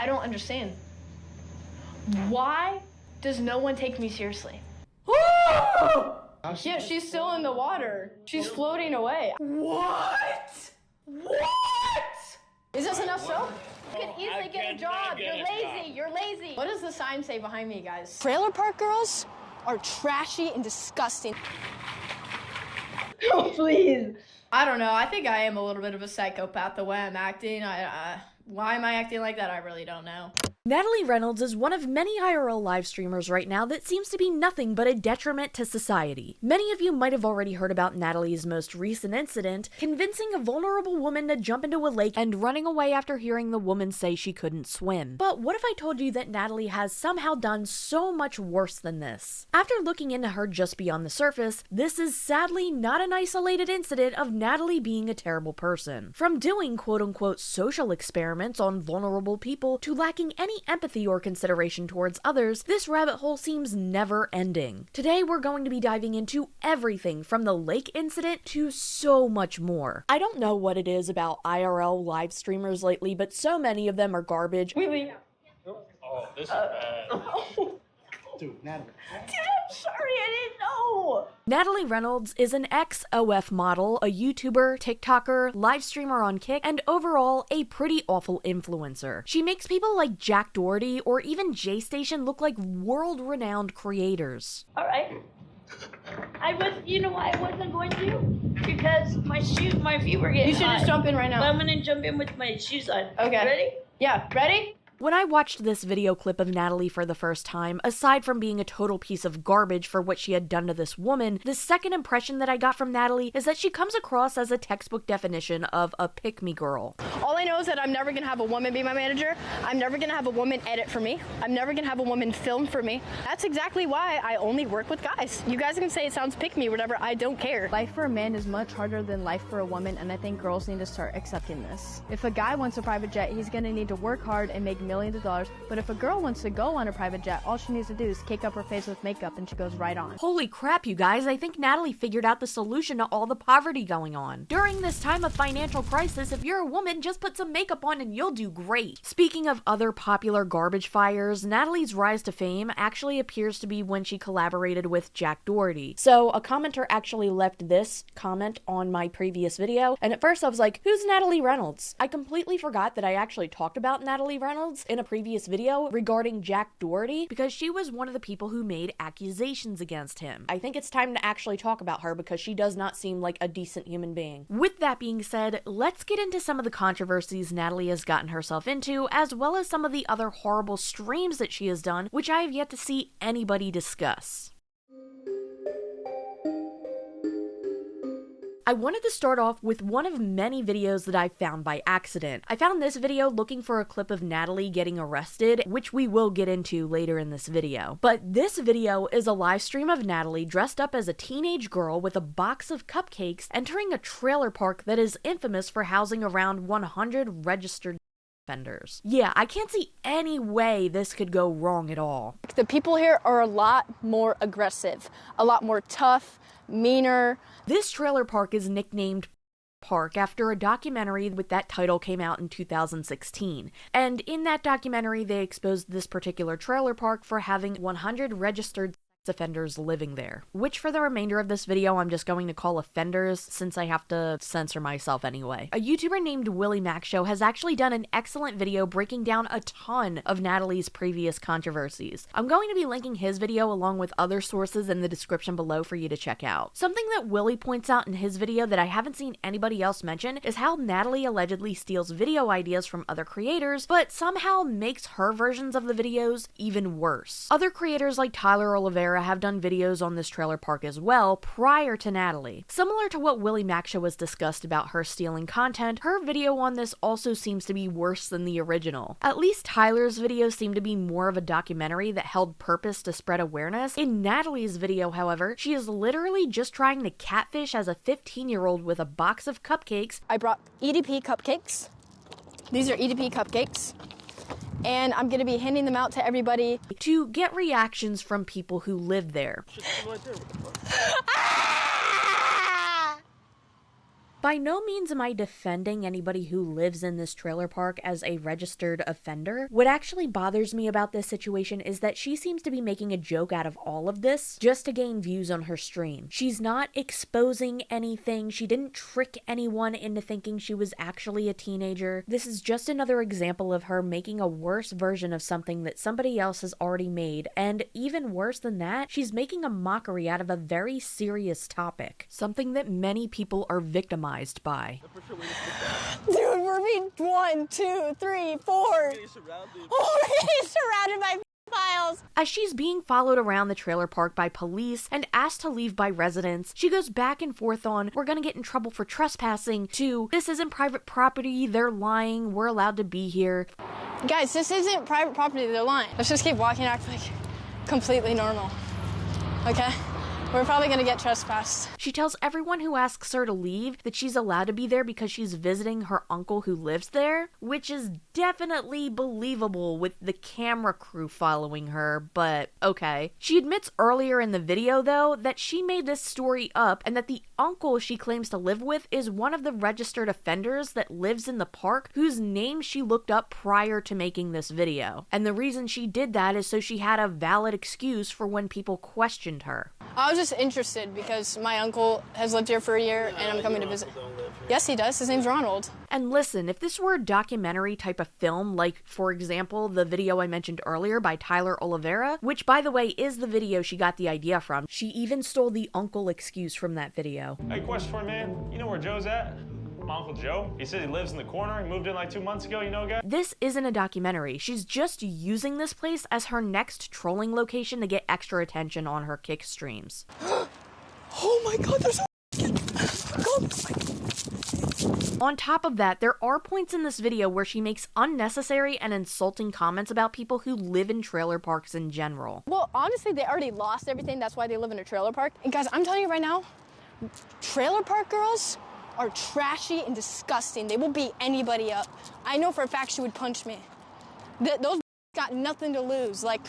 I don't understand. Why does no one take me seriously? Yeah, she's still in the water. She's floating away. What? Is this enough soap? You can easily get a job. You're lazy. You're lazy. What does the sign say behind me, guys? Trailer park girls are trashy and disgusting. Oh, please. I don't know. I think I am a little bit of a psychopath the way I'm acting. Why am I acting like that? I really don't know. Natalie Reynolds is one of many IRL live streamers right now that seems to be nothing but a detriment to society. Many of you might have already heard about Natalie's most recent incident, convincing a vulnerable woman to jump into a lake and running away after hearing the woman say she couldn't swim. But what if I told you that Natalie has somehow done so much worse than this? After looking into her just beyond the surface, this is sadly not an isolated incident of Natalie being a terrible person. From doing quote-unquote social experiments on vulnerable people to lacking any empathy or consideration towards others, this rabbit hole seems never ending. Today we're going to be diving into everything from the lake incident to so much more. I don't know what it is about IRL live streamers lately, but so many of them are garbage. Really? Oh, this is bad. Dude, Natalie. Dude, I'm sorry. I didn't know. Natalie Reynolds is an ex-OF model, a YouTuber, TikToker, live streamer on Kick, and overall a pretty awful influencer. She makes people like Jack Doherty or even J-Station look like world-renowned creators. All right. You know why I wasn't going to? Because my feet were getting You should hot. just jump in right now. But I'm gonna jump in with my shoes on. Okay. Ready? Yeah, ready? When I watched this video clip of Natalie for the first time, aside from being a total piece of garbage for what she had done to this woman, the second impression that I got from Natalie is that she comes across as a textbook definition of a pick-me girl. All I know is that I'm never gonna have a woman be my manager. I'm never gonna have a woman edit for me. I'm never gonna have a woman film for me. That's exactly why I only work with guys. You guys can say it sounds pick me or whatever, I don't care. Life for a man is much harder than life for a woman, and I think girls need to start accepting this. If a guy wants a private jet, he's gonna need to work hard and make millions of dollars, but if a girl wants to go on a private jet, all she needs to do is cake up her face with makeup and she goes right on. Holy crap, you guys, I think Natalie figured out the solution to all the poverty going on. During this time of financial crisis, if you're a woman, just put some makeup on and you'll do great. Speaking of other popular garbage fires, Natalie's rise to fame actually appears to be when she collaborated with Jack Doherty. So a commenter actually left this comment on my previous video, and at first I was like, who's Natalie Reynolds? I completely forgot that I actually talked about Natalie Reynolds in a previous video regarding Jack Doherty because she was one of the people who made accusations against him. I think it's time to actually talk about her because she does not seem like a decent human being. With that being said, let's get into some of the controversies Natalie has gotten herself into, as well as some of the other horrible streams that she has done, which I have yet to see anybody discuss. I wanted to start off with one of many videos that I found by accident. I found this video looking for a clip of Natalie getting arrested, which we will get into later in this video. But this video is a live stream of Natalie dressed up as a teenage girl with a box of cupcakes entering a trailer park that is infamous for housing around 100 registered offenders. Yeah, I can't see any way this could go wrong at all. The people here are a lot more aggressive, a lot more tough, meaner. This trailer park is nicknamed Park after a documentary with that title came out in 2016. And in that documentary, they exposed this particular trailer park for having 100 registered offenders living there, which for the remainder of this video I'm just going to call offenders since I have to censor myself anyway. A YouTuber named Willie Mac Show has actually done an excellent video breaking down a ton of Natalie's previous controversies. I'm going to be linking his video along with other sources in the description below for you to check out. Something that Willie points out in his video that I haven't seen anybody else mention is how Natalie allegedly steals video ideas from other creators, but somehow makes her versions of the videos even worse. Other creators like Tyler Oliveira have done videos on this trailer park as well prior to Natalie. Similar to what Willie Mac Show was discussed about her stealing content, her video on this also seems to be worse than the original. At least Tyler's video seemed to be more of a documentary that held purpose to spread awareness. In Natalie's video, however, she is literally just trying to catfish as a 15-year-old with a box of cupcakes. I brought EDP cupcakes. These are EDP cupcakes. And I'm gonna be handing them out to everybody to get reactions from people who live there. By no means am I defending anybody who lives in this trailer park as a registered offender. What actually bothers me about this situation is that she seems to be making a joke out of all of this just to gain views on her stream. She's not exposing anything. She didn't trick anyone into thinking she was actually a teenager. This is just another example of her making a worse version of something that somebody else has already made, and even worse than that, she's making a mockery out of a very serious topic, something that many people are victimized by. Dude, we're being 1, 2, 3, 4. We're getting surrounded by files. As she's being followed around the trailer park by police and asked to leave by residents, she goes back and forth on, we're gonna get in trouble for trespassing, to, this isn't private property, they're lying, we're allowed to be here. Guys, this isn't private property, they're lying. Let's just keep walking and act like completely normal. Okay? We're probably gonna get trespassed. She tells everyone who asks her to leave that she's allowed to be there because she's visiting her uncle who lives there, which is definitely believable with the camera crew following her, but okay. She admits earlier in the video, though, that she made this story up and that the uncle she claims to live with is one of the registered offenders that lives in the park whose name she looked up prior to making this video. And the reason she did that is so she had a valid excuse for when people questioned her. I was just interested because my uncle has lived here for a year and I'm coming to visit. Yes, he does. His name's Ronald. And listen, if this were a documentary type of film, like, for example, the video I mentioned earlier by Tyler Oliveira, which, by the way, is the video she got the idea from, she even stole the uncle excuse from that video. Hey, question for you, man. You know where Joe's at? My Uncle Joe? He said he lives in the corner. He moved in like 2 months ago, you know, guy? This isn't a documentary. She's just using this place as her next trolling location to get extra attention on her kick streams. Oh my god, there's a On top of that, there are points in this video where she makes unnecessary and insulting comments about people who live in trailer parks in general. Well, honestly, they already lost everything. That's why they live in a trailer park. And guys, I'm telling you right now, trailer park girls are trashy and disgusting. They will beat anybody up. I know for a fact she would punch me. Those got nothing to lose. Like,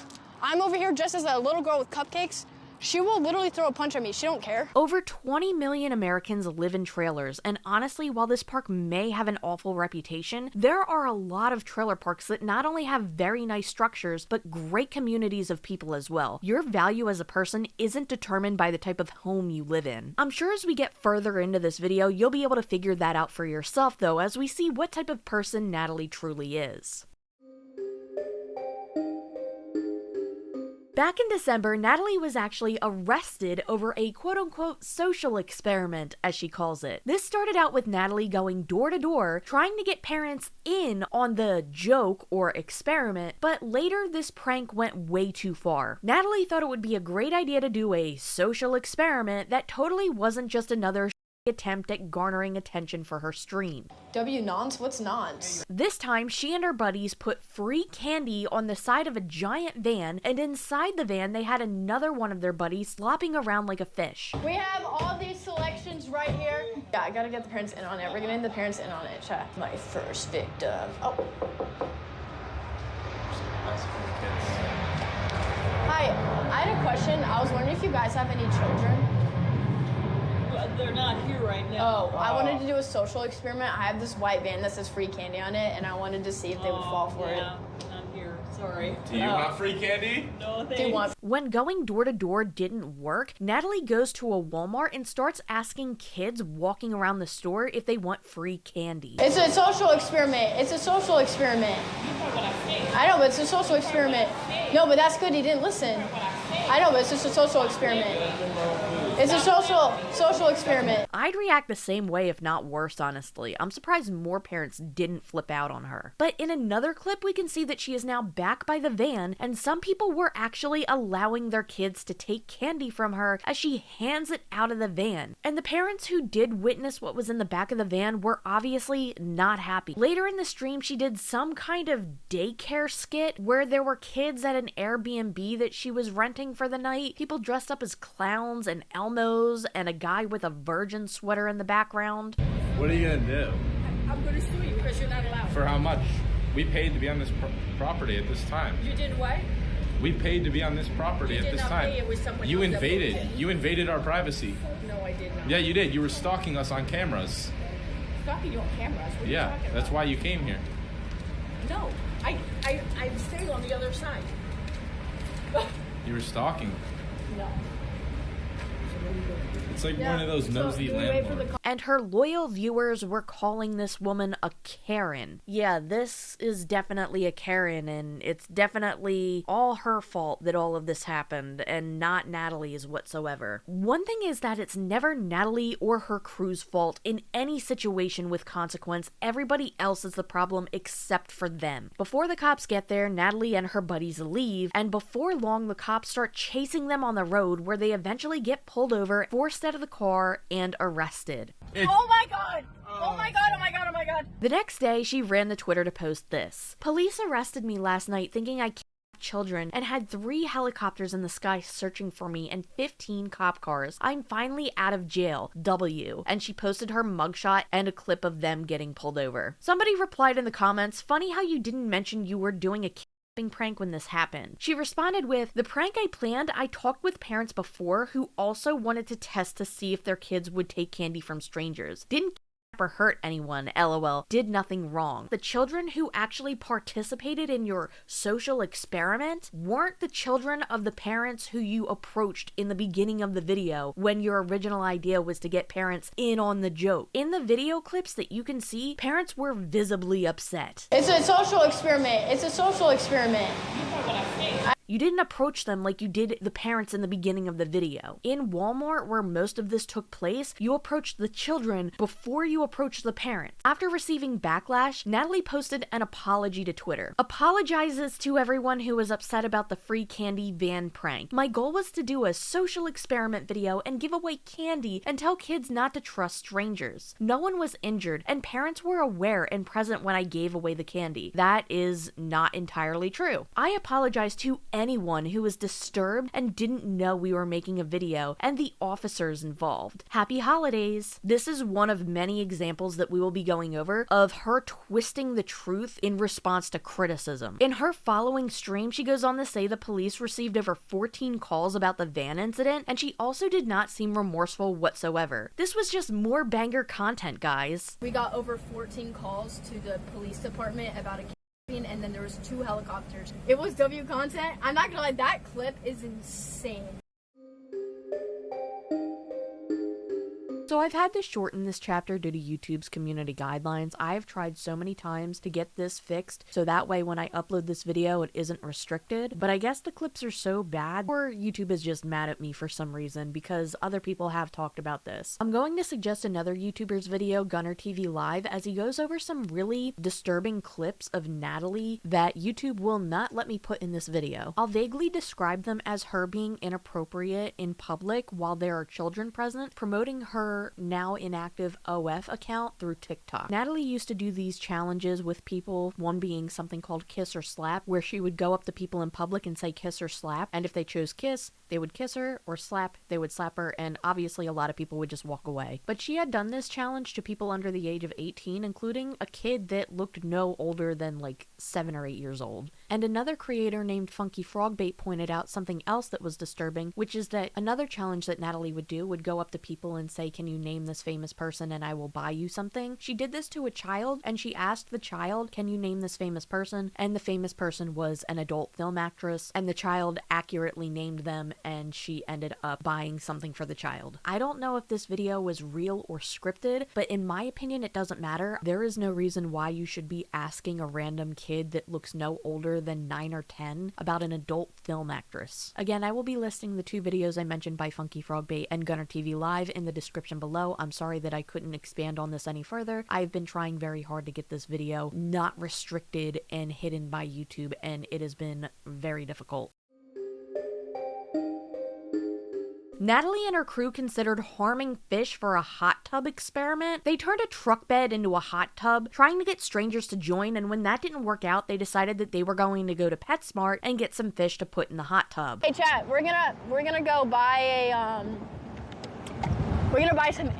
I'm over here dressed as a little girl with cupcakes. She will literally throw a punch at me. She don't care. Over 20 million Americans live in trailers, and honestly, while this park may have an awful reputation, there are a lot of trailer parks that not only have very nice structures, but great communities of people as well. Your value as a person isn't determined by the type of home you live in. I'm sure as we get further into this video, you'll be able to figure that out for yourself, though, as we see what type of person Natalie truly is. Back in December, Natalie was actually arrested over a quote-unquote social experiment, as she calls it. This started out with Natalie going door to door, trying to get parents in on the joke or experiment, but later this prank went way too far. Natalie thought it would be a great idea to do a social experiment that totally wasn't just another attempt at garnering attention for her stream. Nonce? What's nonce? This time, she and her buddies put free candy on the side of a giant van, and inside the van, they had another one of their buddies slopping around like a fish. We have all these selections right here. Yeah, I gotta get the parents in on it. We're getting the parents in on it, chat. My first victim. Oh. Hi, I had a question. I was wondering if you guys have any children. They're not here right now. Oh, I wanted to do a social experiment. I have this white van that says free candy on it, and I wanted to see if they would fall for it. I'm here. Sorry. Do you want free candy? No, thanks. Do you want? When going door to door didn't work, Natalie goes to a Walmart and starts asking kids walking around the store if they want free candy. It's a social experiment. It's a social experiment. I know, but it's a social experiment. No, but that's good. He didn't listen. I know, but it's just a social experiment. It's a social experiment. I'd react the same way, if not worse, honestly. I'm surprised more parents didn't flip out on her. But in another clip, we can see that she is now back by the van, and some people were actually allowing their kids to take candy from her as she hands it out of the van. And the parents who did witness what was in the back of the van were obviously not happy. Later in the stream, she did some kind of daycare skit where there were kids at an Airbnb that she was renting for the night, people dressed up as clowns and Elmos, and a guy with a Virgin sweater in the background. What are you gonna do? I'm going to sue you because you're not allowed. For how much? We paid to be on this property at this time. You did what? We paid to be on this property at this time. Pay. It was someone You else that moved invaded. it. You invaded our privacy. No, I did not. Yeah, you did. You were stalking us on cameras. stalking you on cameras. What are you Yeah, talking that's about? why you came here. No, I'm staying on the other side. You were stalking. No. It's like one of those nosy landlords. And her loyal viewers were calling this woman a Karen. Yeah, this is definitely a Karen, and it's definitely all her fault that all of this happened, and not Natalie's whatsoever. One thing is that it's never Natalie or her crew's fault in any situation with consequence. Everybody else is the problem except for them. Before the cops get there, Natalie and her buddies leave, and before long the cops start chasing them on the road, where they eventually get pulled over, forced out of the car, and arrested. Oh my god! Oh my god, oh my god, oh my god! The next day, she ran to Twitter to post this. Police arrested me last night thinking I kidnapped children and had 3 helicopters in the sky searching for me and 15 cop cars. I'm finally out of jail. W. And she posted her mugshot and a clip of them getting pulled over. Somebody replied in the comments, "Funny how you didn't mention you were doing a prank when this happened." She responded with, "The prank I planned, I talked with parents before who also wanted to test to see if their kids would take candy from strangers. Didn't or hurt anyone, lol. Did nothing wrong. The children who actually participated in your social experiment weren't the children of the parents who you approached in the beginning of the video when your original idea was to get parents in on the joke. In the video clips that you can see, parents were visibly upset. It's a social experiment. It's a social experiment. You didn't approach them like you did the parents in the beginning of the video. In Walmart, where most of this took place, you approached the children before you approached the parents. After receiving backlash, Natalie posted an apology to Twitter. Apologizes to everyone who was upset about the free candy van prank. My goal was to do a social experiment video and give away candy and tell kids not to trust strangers. No one was injured, and parents were aware and present when I gave away the candy. That is not entirely true. I apologize to anyone who was disturbed and didn't know we were making a video, and the officers involved. Happy holidays." This is one of many examples that we will be going over of her twisting the truth in response to criticism. In her following stream, she goes on to say the police received over 14 calls about the van incident, and she also did not seem remorseful whatsoever. This was just more banger content, guys. We got over 14 calls to the police department about a and then there was 2 helicopters. It was W content. I'm not gonna lie, that clip is insane. So I've had to shorten this chapter due to YouTube's community guidelines. I've tried so many times to get this fixed so that way when I upload this video it isn't restricted, but I guess the clips are so bad, or YouTube is just mad at me for some reason because other people have talked about this. I'm going to suggest another YouTuber's video, Gunner TV Live, as he goes over some really disturbing clips of Natalie that YouTube will not let me put in this video. I'll vaguely describe them as her being inappropriate in public while there are children present, promoting her now inactive OF account through TikTok. Natalie used to do these challenges with people, one being something called kiss or slap, where she would go up to people in public and say kiss or slap, and if they chose kiss, they would kiss her, or slap, they would slap her, and obviously a lot of people would just walk away. But she had done this challenge to people under the age of 18, including a kid that looked no older than like 7 or 8 years old. And another creator named Funky Frogbait pointed out something else that was disturbing, which is that another challenge that Natalie would do would go up to people and say, "Can you name this famous person and I will buy you something?" She did this to a child, and she asked the child, "Can you name this famous person?" And the famous person was an adult film actress, and the child accurately named them, and she ended up buying something for the child. I don't know if this video was real or scripted, but in my opinion it doesn't matter. There is no reason why you should be asking a random kid that looks no older than 9 or 10 about an adult film actress. Again, I will be listing the 2 videos I mentioned by Funky Frogbait and Gunner TV Live in the description below. I'm sorry that I couldn't expand on this any further. I've been trying very hard to get this video not restricted and hidden by YouTube, and it has been very difficult. Natalie and her crew considered harming fish for a hot tub experiment. They turned a truck bed into a hot tub, trying to get strangers to join, and when that didn't work out, they decided that they were going to go to PetSmart and get some fish to put in the hot tub. Hey chat, we're gonna go buy a we're gonna buy some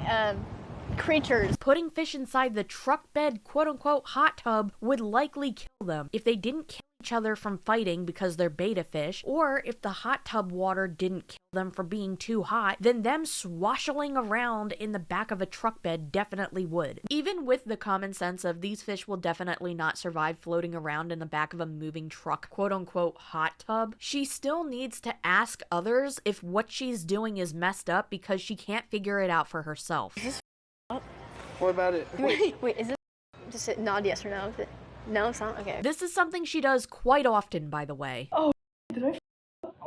creatures. Putting fish inside the truck bed quote-unquote hot tub would likely kill them if they didn't kill each other from fighting because they're beta fish, or if the hot tub water didn't kill them for being too hot, then them swashing around in the back of a truck bed definitely would. Even with the common sense of these fish will definitely not survive floating around in the back of a moving truck quote-unquote hot tub, she still needs to ask others if what she's doing is messed up because she can't figure it out for herself. What about it? Wait, is it just nod yes or no? Is it? No, it's not? Okay. This is something she does quite often, by the way. Oh, did I?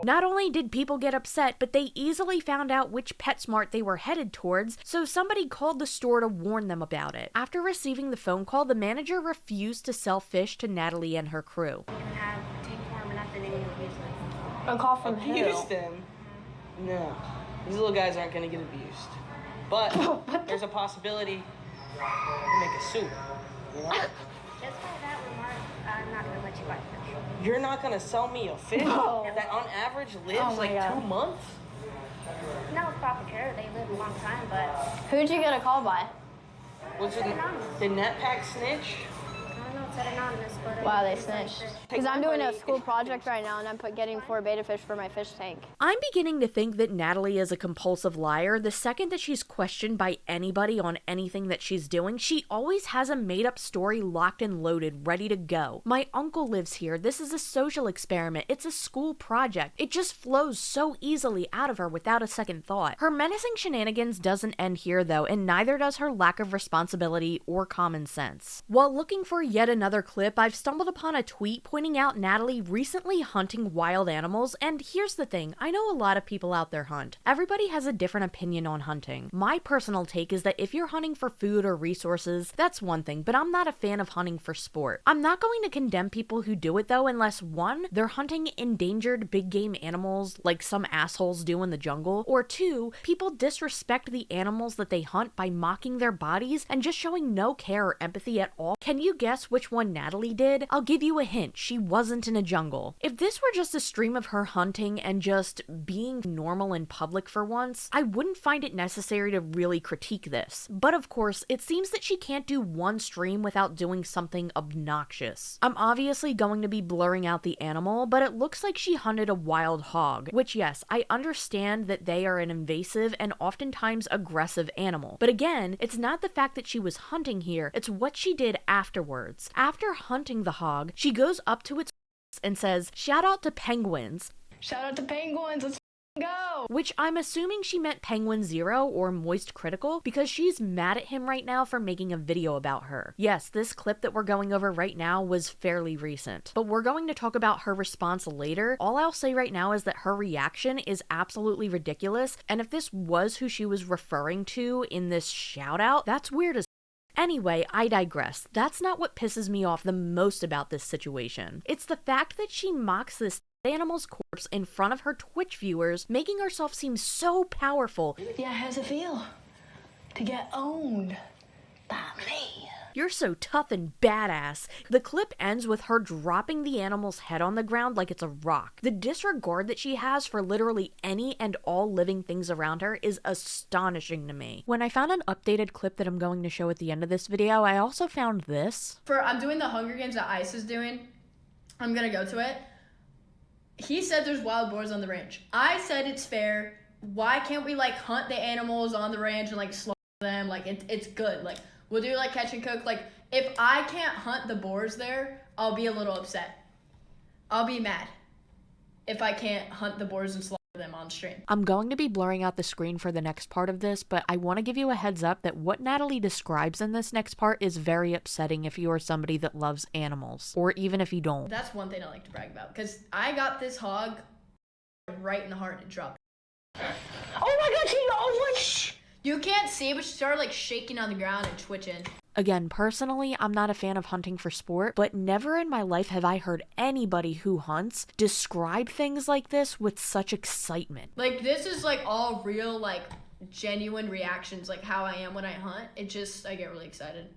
Not only did people get upset, but they easily found out which PetSmart they were headed towards, so somebody called the store to warn them about it. After receiving the phone call, the manager refused to sell fish to Natalie and her crew. A call from who? Abuse them? No. These little guys aren't gonna get abused. But there's a possibility to make a soup. You know? Just by that remark, I'm not gonna let you buy fish. You're not gonna sell me a fish that on average lives like 2 months? Not with proper care, they live a long time, but... Who'd you get a call by? Was it the NetPack snitch? I don't know, it said anonymous, but... Wow, they snitched. Because I'm doing a school project right now, and I'm getting 4 beta fish for my fish tank. I'm beginning to think that Natalie is a compulsive liar. The second that she's questioned by anybody on anything that she's doing, she always has a made-up story locked and loaded, ready to go. My uncle lives here. This is a social experiment. It's a school project. It just flows so easily out of her without a second thought. Her menacing shenanigans doesn't end here, though, and neither does her lack of responsibility or common sense. While looking for yet another clip, I've stumbled upon a tweet pointing out Natalie recently hunting wild animals, and here's the thing, I know a lot of people out there hunt. Everybody has a different opinion on hunting. My personal take is that if you're hunting for food or resources, that's one thing, but I'm not a fan of hunting for sport. I'm not going to condemn people who do it though, unless 1, they're hunting endangered big game animals like some assholes do in the jungle, or 2, people disrespect the animals that they hunt by mocking their bodies and just showing no care or empathy at all. Can you guess which one Natalie did? I'll give you a hint. She wasn't in a jungle. If this were just a stream of her hunting and just being normal in public for once, I wouldn't find it necessary to really critique this. But of course, it seems that she can't do one stream without doing something obnoxious. I'm obviously going to be blurring out the animal, but it looks like she hunted a wild hog, which yes, I understand that they are an invasive and oftentimes aggressive animal. But again, it's not the fact that she was hunting here, it's what she did afterwards. After hunting the hog, she goes up to its and says, "Shout out to penguins." Shout out to penguins, let's go! Which I'm assuming she meant Penguin Zero or Moist Critical because she's mad at him right now for making a video about her. Yes, this clip that we're going over right now was fairly recent, but we're going to talk about her response later. All I'll say right now is that her reaction is absolutely ridiculous, and if this was who she was referring to in this shout out, that's weird as Anyway, I digress. That's not what pisses me off the most about this situation. It's the fact that she mocks this animal's corpse in front of her Twitch viewers, making herself seem so powerful. Yeah, how's it feel to get owned by me? You're so tough and badass. The clip ends with her dropping the animal's head on the ground like it's a rock. The disregard that she has for literally any and all living things around her is astonishing to me. When I found an updated clip that I'm going to show at the end of this video, I also found this. I'm doing the Hunger Games that Ice is doing. I'm gonna go to it. He said there's wild boars on the ranch. I said it's fair. Why can't we like hunt the animals on the ranch and like slaughter them? Like it's good. Like we'll do like catch and cook. Like if I can't hunt the boars there, I'll be a little upset. I'll be mad if I can't hunt the boars and slaughter them on stream. I'm going to be blurring out the screen for the next part of this, but I want to give you a heads up that what Natalie describes in this next part is very upsetting if you are somebody that loves animals, or even if you don't. That's one thing I like to brag about, because I got this hog right in the heart and it dropped. Oh my god, You can't see, but she started like shaking on the ground and twitching. Again, personally, I'm not a fan of hunting for sport, but never in my life have I heard anybody who hunts describe things like this with such excitement. Like, this is like all real, like, genuine reactions, like how I am when I hunt. I get really excited.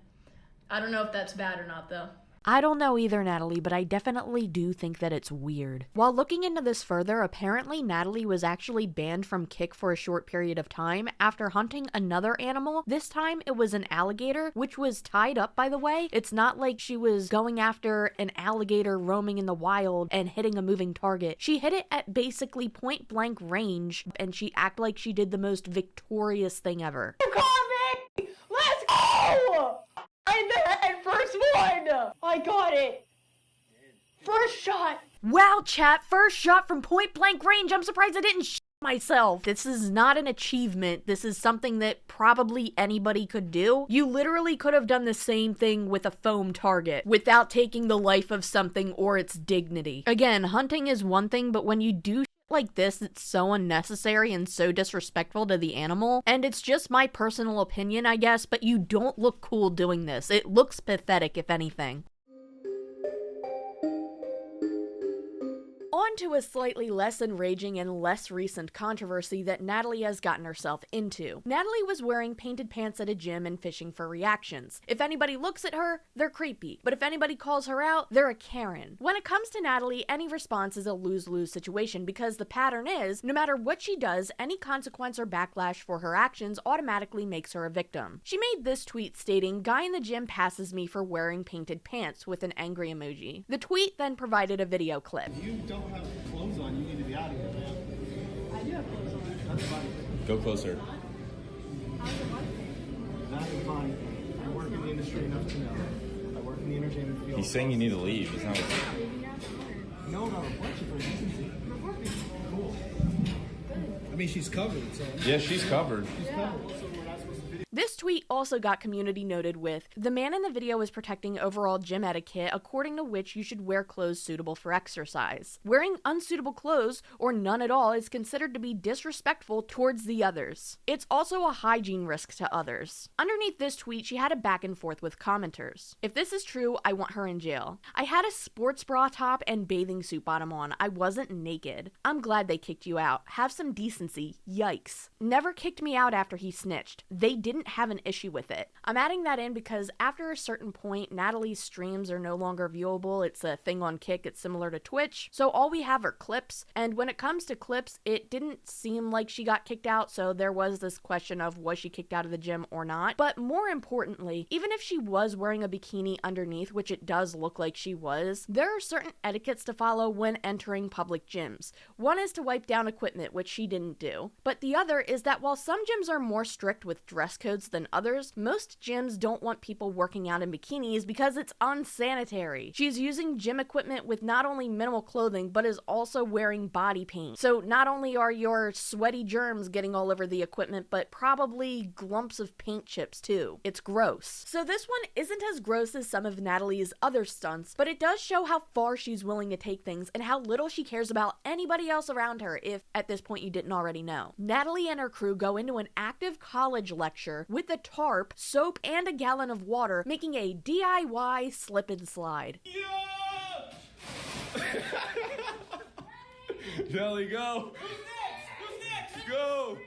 I don't know if that's bad or not, though. I don't know either, Natalie, but I definitely do think that it's weird. While looking into this further, apparently Natalie was actually banned from Kick for a short period of time after hunting another animal. This time it was an alligator, which was tied up, by the way. It's not like she was going after an alligator roaming in the wild and hitting a moving target. She hit it at basically point blank range, and she acted like she did the most victorious thing ever. You caught me! Let's go! In the head, first one! I got it! First shot! Wow, chat, first shot from point blank range. I'm surprised I didn't myself. This is not an achievement. This is something that probably anybody could do. You literally could have done the same thing with a foam target without taking the life of something or its dignity. Again, hunting is one thing, but when you do like this, it's so unnecessary and so disrespectful to the animal. And it's just my personal opinion, I guess, but you don't look cool doing this. It looks pathetic, if anything. On to a slightly less enraging and less recent controversy that Natalie has gotten herself into. Natalie was wearing painted pants at a gym and fishing for reactions. If anybody looks at her, they're creepy. But if anybody calls her out, they're a Karen. When it comes to Natalie, any response is a lose-lose situation because the pattern is, no matter what she does, any consequence or backlash for her actions automatically makes her a victim. She made this tweet stating, "Guy in the gym passes me for wearing painted pants," with an angry emoji. The tweet then provided a video clip. You don't have clothes on, you need to be out of here, man. I do have clothes on. That's fine. Go closer. How's your body? That is fine. I work in the industry enough to know. I work in the entertainment field. He's saying you need to leave. It's not. No, no, reflection for decency. Cool. I mean, she's covered, so. Yeah, she's covered. She's covered, so we're not supposed to video. This tweet also got community noted with, "The man in the video is protecting overall gym etiquette, according to which you should wear clothes suitable for exercise. Wearing unsuitable clothes, or none at all, is considered to be disrespectful towards the others. It's also a hygiene risk to others." Underneath this tweet, she had a back and forth with commenters. "If this is true, I want her in jail. I had a sports bra top and bathing suit bottom on. I wasn't naked. I'm glad they kicked you out. Have some decency. Yikes. Never kicked me out after he snitched. They didn't have an issue with it." I'm adding that in because after a certain point, Natalie's streams are no longer viewable. It's a thing on Kick. It's similar to Twitch. So all we have are clips. And when it comes to clips, it didn't seem like she got kicked out. So there was this question of, was she kicked out of the gym or not? But more importantly, even if she was wearing a bikini underneath, which it does look like she was, there are certain etiquettes to follow when entering public gyms. One is to wipe down equipment, which she didn't do. But the other is that while some gyms are more strict with dress codes than others, most gyms don't want people working out in bikinis because it's unsanitary. She's using gym equipment with not only minimal clothing, but is also wearing body paint. So not only are your sweaty germs getting all over the equipment, but probably glumps of paint chips too. It's gross. So this one isn't as gross as some of Natalie's other stunts, but it does show how far she's willing to take things and how little she cares about anybody else around her, if at this point you didn't already know. Natalie and her crew go into an active college lecture with a tarp, soap, and a gallon of water, making a DIY slip and slide. Yeah! Nelly, go! Who's next? Who's next? Go!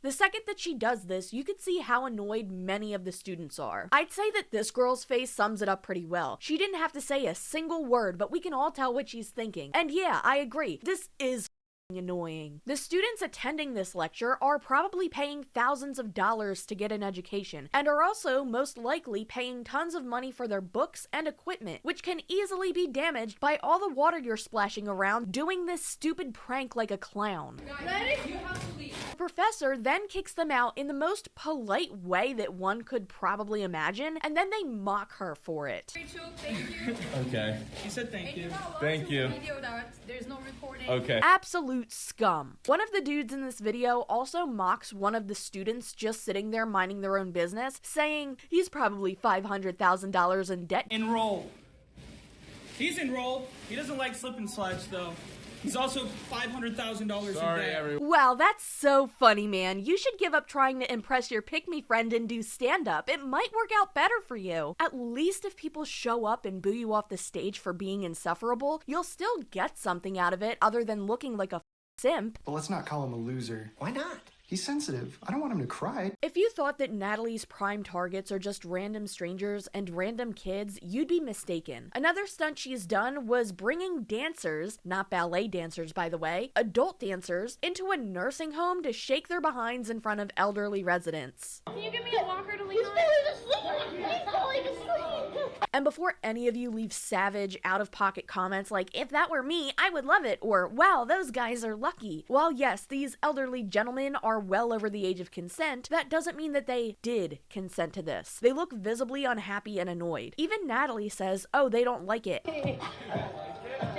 The second that she does this, you can see how annoyed many of the students are. I'd say that this girl's face sums it up pretty well. She didn't have to say a single word, but we can all tell what she's thinking. And yeah, I agree. This is annoying. The students attending this lecture are probably paying thousands of dollars to get an education, and are also most likely paying tons of money for their books and equipment, which can easily be damaged by all the water you're splashing around doing this stupid prank like a clown. Ready? You have to leave. The professor then kicks them out in the most polite way that one could probably imagine, and then they mock her for it. Rachel, thank you. Okay. She said thank you. Thank you. Video that there's no recording. Okay. Absolute scum. One of the dudes in this video also mocks one of the students just sitting there minding their own business, saying he's probably $500,000 in debt. Enrolled. He's enrolled. He doesn't like slip and slides, though. He's also $500,000 in Sorry, debt. everyone. Wow, that's so funny, man. You should give up trying to impress your pick-me friend and do stand-up. It might work out better for you. At least if people show up and boo you off the stage for being insufferable, you'll still get something out of it other than looking like a simp. But let's not call him a loser. Why not? He's sensitive. I don't want him to cry. If you thought that Natalie's prime targets are just random strangers and random kids, you'd be mistaken. Another stunt she's done was bringing dancers, not ballet dancers by the way, adult dancers, into a nursing home to shake their behinds in front of elderly residents. Can you give me a walker to lean on? He's falling asleep! And before any of you leave savage, out-of-pocket comments like, if that were me, I would love it, or, wow, those guys are lucky. While yes, these elderly gentlemen are well over the age of consent, that doesn't mean that they did consent to this. They look visibly unhappy and annoyed. Even Natalie says, oh, they don't like it. They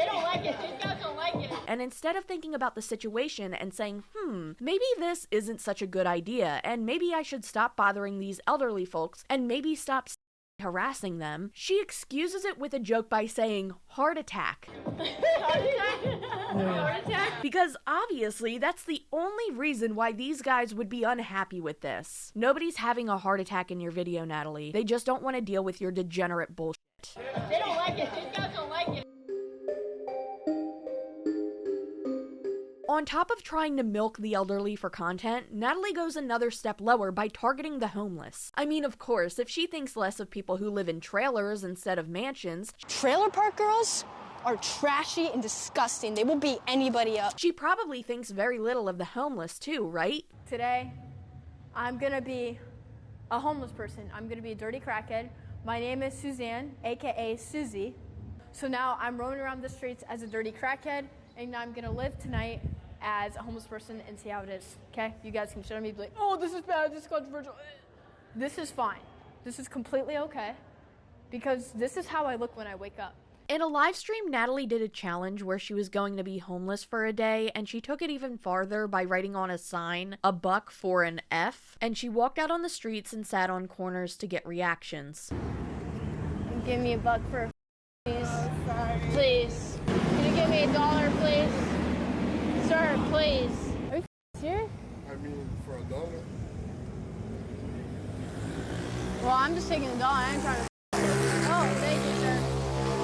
don't like it. These guys don't like it. And instead of thinking about the situation and saying, maybe this isn't such a good idea, and maybe I should stop bothering these elderly folks, and maybe stop harassing them, she excuses it with a joke by saying, heart attack. Heart attack? Heart attack? Because obviously that's the only reason why these guys would be unhappy with this. Nobody's having a heart attack in your video, Natalie. They just don't want to deal with your degenerate bullshit. They don't like it. These guys don't like it. On top of trying to milk the elderly for content, Natalie goes another step lower by targeting the homeless. I mean, of course, if she thinks less of people who live in trailers instead of mansions, Trailer park girls are trashy and disgusting. They will beat anybody up. She probably thinks very little of the homeless too, right? Today, I'm gonna be a homeless person. I'm gonna be a dirty crackhead. My name is Suzanne, AKA Susie. So now I'm roaming around the streets as a dirty crackhead, and I'm gonna live tonight as a homeless person and see how it is, okay? You guys can shit on me and be like, oh, this is bad, this is controversial. This is fine. This is completely okay, because this is how I look when I wake up. In a live stream, Natalie did a challenge where she was going to be homeless for a day, and she took it even farther by writing on a sign, a buck for an F, and she walked out on the streets and sat on corners to get reactions. Give me a buck for a please. Please. Can you give me $1, please? Sir, please. Are you serious? I mean, for $1. Well, I'm just taking $1. I ain't trying to. Oh, thank you, sir.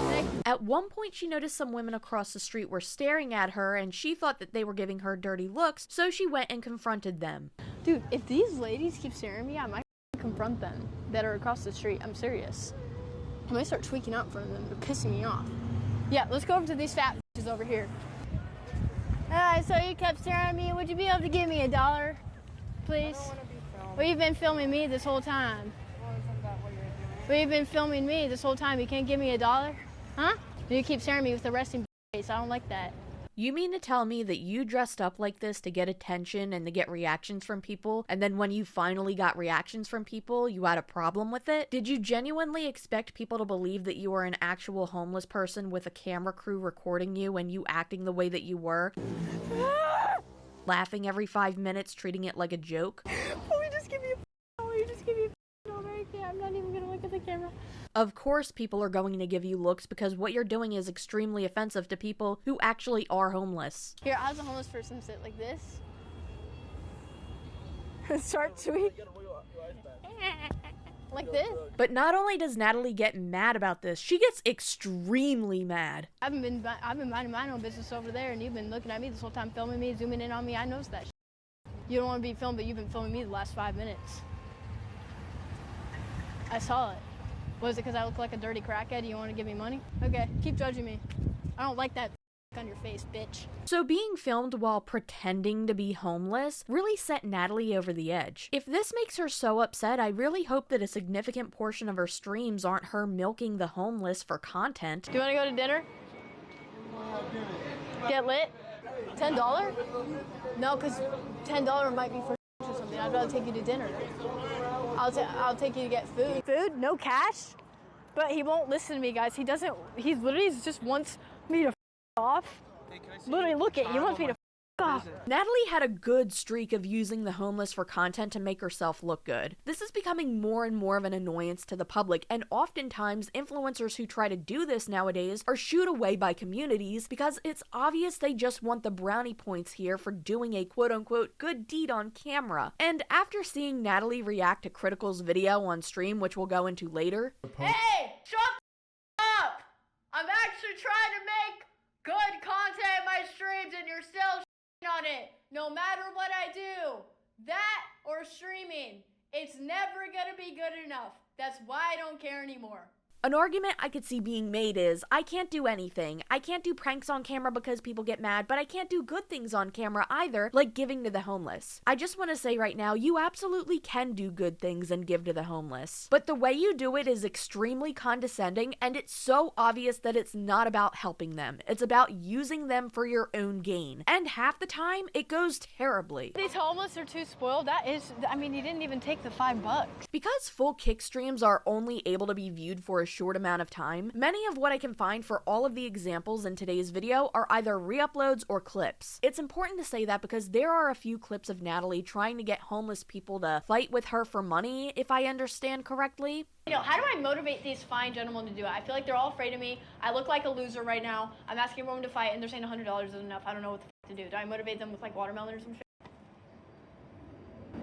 Thank you. At one point, she noticed some women across the street were staring at her, and she thought that they were giving her dirty looks, so she went and confronted them. Dude, if these ladies keep staring at me, I might confront them that are across the street. I'm serious. I might start tweaking out in front of them. They're pissing me off. Yeah, let's go over to these fat bitches over here. So you kept staring at me. Would you be able to give me $1, please? Well, you've been filming me this whole time. Well, you've been filming me this whole time. You can't give me $1? Huh? You keep staring at me with the resting face. I don't like that. You mean to tell me that you dressed up like this to get attention and to get reactions from people, and then when you finally got reactions from people, you had a problem with it? Did you genuinely expect people to believe that you were an actual homeless person with a camera crew recording you and you acting the way that you were? Laughing every 5 minutes, treating it like a joke? Will you just give me a I'm not even gonna look at the camera. Of course people are going to give you looks because what you're doing is extremely offensive to people who actually are homeless. Here, how's a homeless person sit like this? Start tweet. Like this. But not only does Natalie get mad about this, she gets extremely mad. I've been minding my own business over there, and you've been looking at me this whole time, filming me, zooming in on me. I noticed that. You don't want to be filmed, but you've been filming me the last 5 minutes. I saw it. Was it because I look like a dirty crackhead? You want to give me money? Okay, keep judging me. I don't like that on your face, bitch. So being filmed while pretending to be homeless really set Natalie over the edge. If this makes her so upset, I really hope that a significant portion of her streams aren't her milking the homeless for content. Do you want to go to dinner? Get lit? $10? No, because $10 might be for or something. I'd rather take you to dinner. I'll take you to get food. Food, no cash, but he won't listen to me, guys. He literally just wants me to f off. Literally, look at, he wants me to f off. Natalie had a good streak of using the homeless for content to make herself look good. This is becoming more and more of an annoyance to the public, and oftentimes influencers who try to do this nowadays are shooed away by communities because it's obvious they just want the brownie points here for doing a quote-unquote good deed on camera. And after seeing Natalie react to Critical's video on stream, which we'll go into later. Hey, shut the up! I'm actually trying to make good content in my streams and you're still on it. No matter what I do, That or streaming. It's never gonna be good enough. That's why I don't care anymore. An argument I could see being made is, I can't do anything. I can't do pranks on camera because people get mad, but I can't do good things on camera either, like giving to the homeless. I just want to say right now, you absolutely can do good things and give to the homeless. But the way you do it is extremely condescending, and it's so obvious that it's not about helping them. It's about using them for your own gain. And half the time, it goes terribly. These homeless are too spoiled. You didn't even take the $5. Because full kick streams are only able to be viewed for a short amount of time, many of what I can find for all of the examples in today's video are either re-uploads or clips. It's important to say that because there are a few clips of Natalie trying to get homeless people to fight with her for money, if I understand correctly. How do I motivate these fine gentlemen to do it? I feel like they're all afraid of me. I look like a loser right now. I'm asking everyone to fight and they're saying $100 is enough. I don't know what the f to do. Do I motivate them with like watermelon or some shit?